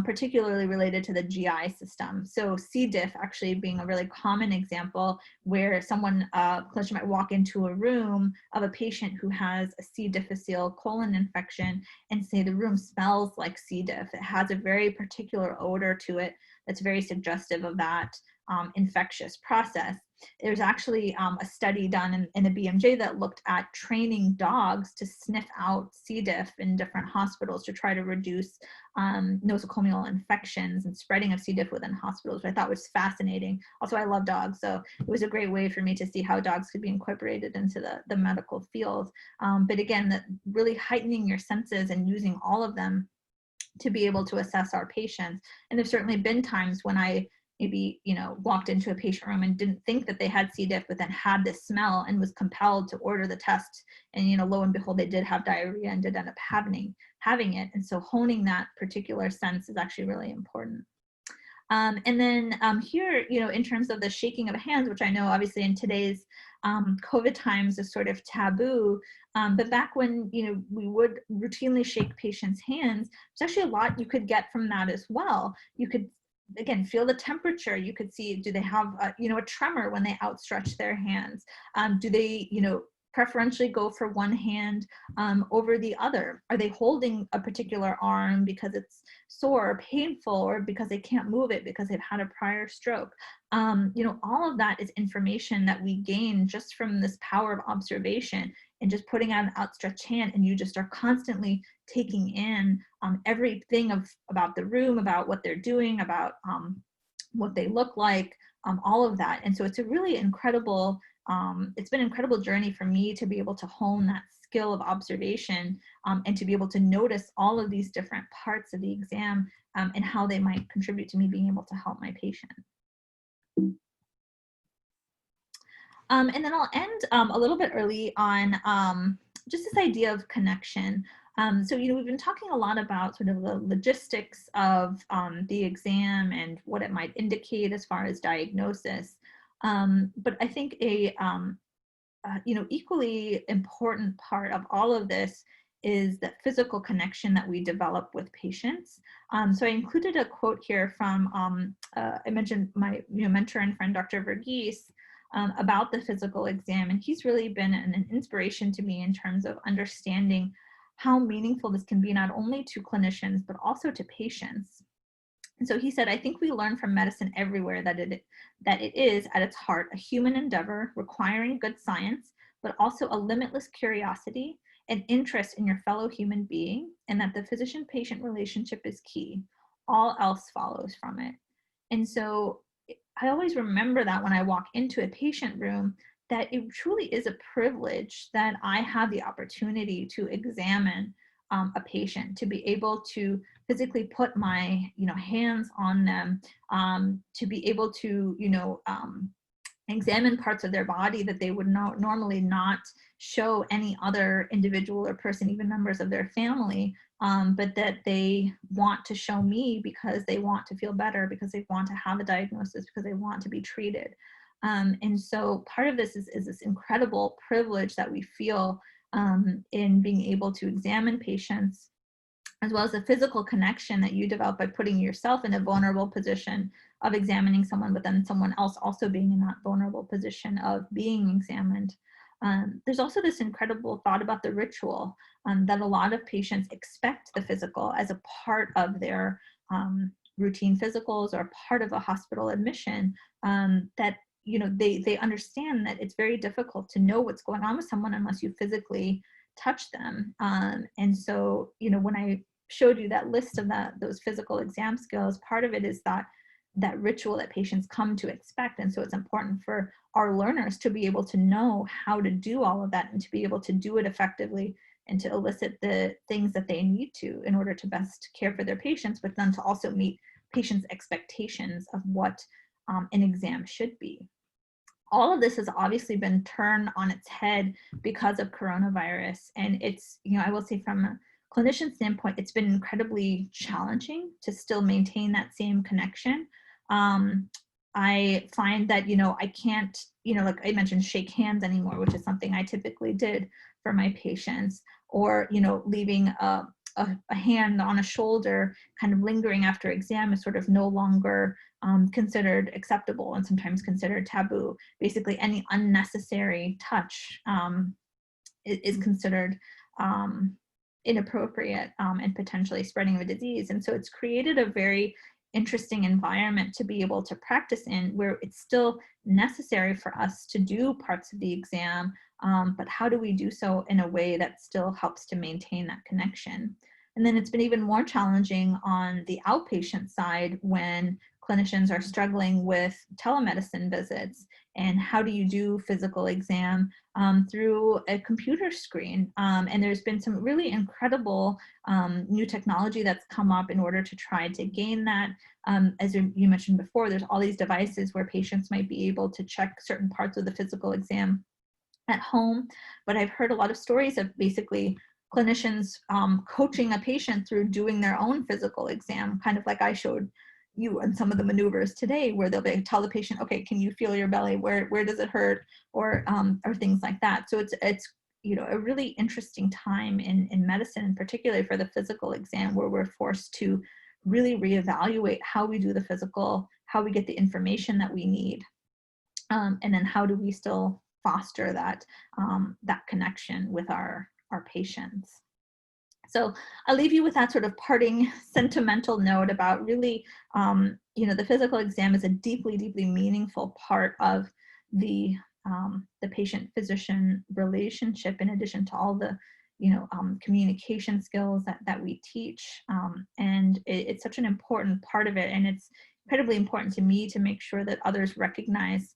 particularly related to the GI system. So C. diff actually being a really common example where someone, clinician might walk into a room of a patient who has a C. difficile colon infection and say the room smells like C. diff. It has a very particular odor to it that's very suggestive of that infectious process. There's actually a study done in a BMJ that looked at training dogs to sniff out C. diff in different hospitals to try to reduce nosocomial infections and spreading of C. diff within hospitals, which I thought was fascinating. Also, I love dogs, so it was a great way for me to see how dogs could be incorporated into the medical field. But again, really heightening your senses and using all of them to be able to assess our patients. And there's certainly been times when I maybe, walked into a patient room and didn't think that they had C. diff, but then had this smell and was compelled to order the test. And, lo and behold, they did have diarrhea and did end up having it. And so honing that particular sense is actually really important. And then here, in terms of the shaking of hands, which I know obviously in today's COVID times is sort of taboo, but back when, we would routinely shake patients' hands, there's actually a lot you could get from that as well. You could, again, feel the temperature. You could see, do they have, a tremor when they outstretch their hands? Do they, preferentially go for one hand over the other? Are they holding a particular arm because it's sore or painful, or because they can't move it because they've had a prior stroke? All of that is information that we gain just from this power of observation and just putting out an outstretched hand, and you just are constantly taking in everything about the room, about what they're doing, about what they look like, all of that. And so it's a really incredible, it's been an incredible journey for me to be able to hone that skill of observation and to be able to notice all of these different parts of the exam and how they might contribute to me being able to help my patient. And then I'll end a little bit early on just this idea of connection. So, we've been talking a lot about sort of the logistics of the exam and what it might indicate as far as diagnosis. But I think a equally important part of all of this is the physical connection that we develop with patients. So I included a quote here from, I mentioned my mentor and friend, Dr. Verghese, about the physical exam. And he's really been an inspiration to me in terms of understanding how meaningful this can be, not only to clinicians, but also to patients. And so he said, I think we learn from medicine everywhere that it is at its heart a human endeavor requiring good science, but also a limitless curiosity and interest in your fellow human being, and that the physician-patient relationship is key. All else follows from it. And so I always remember that when I walk into a patient room, that it truly is a privilege that I have the opportunity to examine a patient, to be able to physically put my hands on them, to be able to examine parts of their body that they would normally not show any other individual or person, even members of their family, but that they want to show me because they want to feel better, because they want to have a diagnosis, because they want to be treated. And so part of this is this incredible privilege that we feel in being able to examine patients, as well as the physical connection that you develop by putting yourself in a vulnerable position of examining someone, but then someone else also being in that vulnerable position of being examined. There's also this incredible thought about the ritual that a lot of patients expect the physical as a part of their routine physicals or part of a hospital admission, that they understand that it's very difficult to know what's going on with someone unless you physically touch them. And so, when I showed you that list of those physical exam skills, part of it is that ritual that patients come to expect. And so it's important for our learners to be able to know how to do all of that and to be able to do it effectively and to elicit the things that they need to in order to best care for their patients, but then to also meet patients' expectations of what an exam should be. All of this has obviously been turned on its head because of coronavirus. And it's, I will say from a clinician standpoint, it's been incredibly challenging to still maintain that same connection. I find that, I can't, like I mentioned, shake hands anymore, which is something I typically did for my patients, or, you know, leaving a hand on a shoulder kind of lingering after exam is sort of no longer considered acceptable and sometimes considered taboo. Basically, any unnecessary touch is considered inappropriate and potentially spreading the disease. And so it's created a very interesting environment to be able to practice in, where it's still necessary for us to do parts of the exam, but how do we do so in a way that still helps to maintain that connection? And then it's been even more challenging on the outpatient side when clinicians are struggling with telemedicine visits, and how do you do physical exam through a computer screen? And there's been some really incredible new technology that's come up in order to try to gain that. As you mentioned before, there's all these devices where patients might be able to check certain parts of the physical exam at home. But I've heard a lot of stories of basically clinicians coaching a patient through doing their own physical exam, kind of like I showed you and some of the maneuvers today, where they'll tell the patient, okay, can you feel your belly? Where does it hurt? Or things like that. So it's you know, a really interesting time in medicine, and particularly for the physical exam, where we're forced to really reevaluate how we do the physical, how we get the information that we need, and then how do we still foster that that connection with our patients. So I'll leave you with that sort of parting sentimental note about really, you know, the physical exam is a deeply, deeply meaningful part of the patient-physician relationship, in addition to all the, you know, communication skills that we teach. And it's such an important part of it. And it's incredibly important to me to make sure that others recognize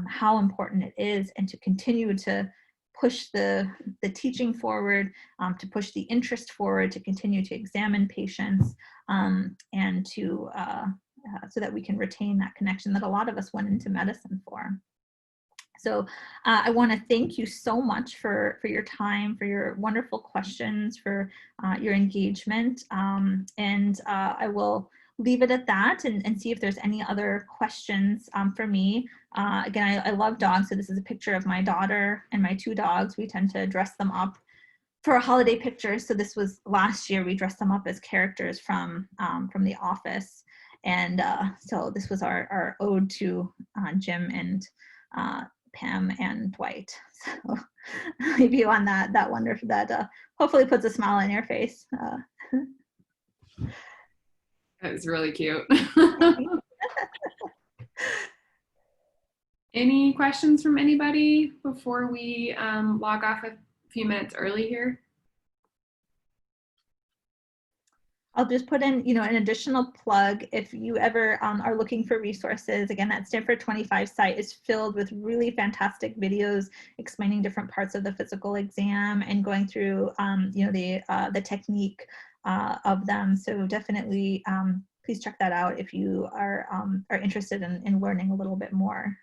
how important it is, and to continue to push the teaching forward, to push the interest forward, to continue to examine patients, and to so that we can retain that connection that a lot of us went into medicine for. So I want to thank you so much for your time, for your wonderful questions, for your engagement, and I will leave it at that and see if there's any other questions for me. Again, I love dogs, so this is a picture of my daughter and my 2 dogs. We tend to dress them up for a holiday picture. So this was last year, we dressed them up as characters from The Office. And so this was our ode to Jim and Pam and Dwight. So leave you on that wonder that hopefully puts a smile on your face.
That was really cute. Any questions from anybody before we log off a few minutes early here?
I'll just put in, you know, an additional plug. If you ever are looking for resources, again, that Stanford 25 site is filled with really fantastic videos explaining different parts of the physical exam and going through, you know, the technique of them. So definitely, please check that out if you are interested in learning a little bit more.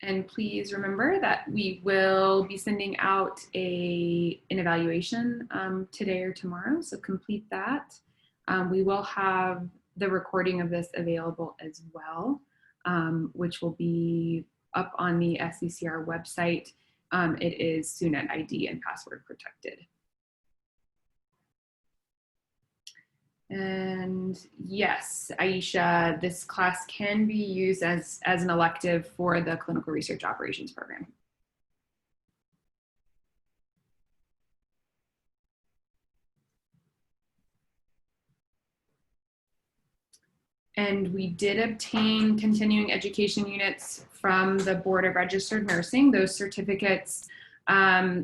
And please remember that we will be sending out an evaluation today or tomorrow, so complete that. We will have the recording of this available as well, which will be up on the SCCR website. It is SUNET ID and password protected. And yes, Aisha, this class can be used as an elective for the clinical research operations program. And we did obtain continuing education units from the Board of Registered Nursing. Those certificates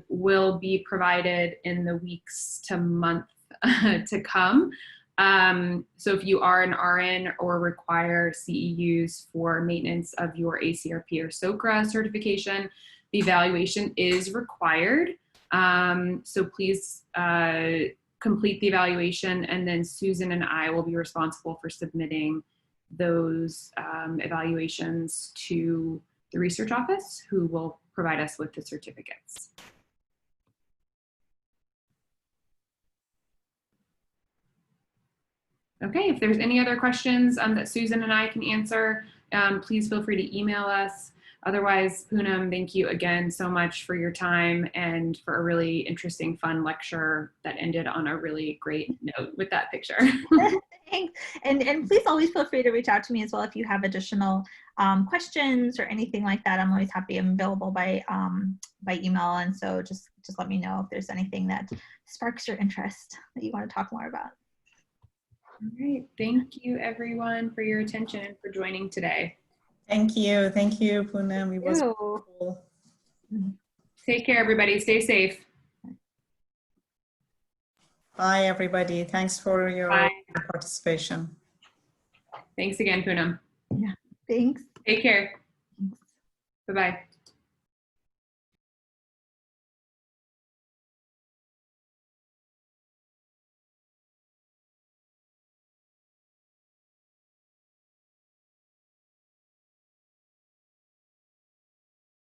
will be provided in the weeks to month to come. So if you are an RN or require CEUs for maintenance of your ACRP or SOCRA certification, the evaluation is required. So please complete the evaluation, and then Susan and I will be responsible for submitting those evaluations to the research office, who will provide us with the certificates. Okay, if there's any other questions that Susan and I can answer, please feel free to email us. Otherwise, Poonam, thank you again so much for your time and for a really interesting, fun lecture that ended on a really great note with that picture.
Thanks. And please always feel free to reach out to me as well if you have additional questions or anything like that. I'm always happy. I'm available by email, and so just let me know if there's anything that sparks your interest that you want to talk more about.
All right. Thank you, everyone, for your attention and for joining today.
Thank you. Thank you, Poonam. It was cool.
Take care, everybody. Stay safe.
Bye, everybody. Thanks for your
Bye.
participation.
Thanks again, Poonam.
Yeah, thanks.
Take care. Bye-bye.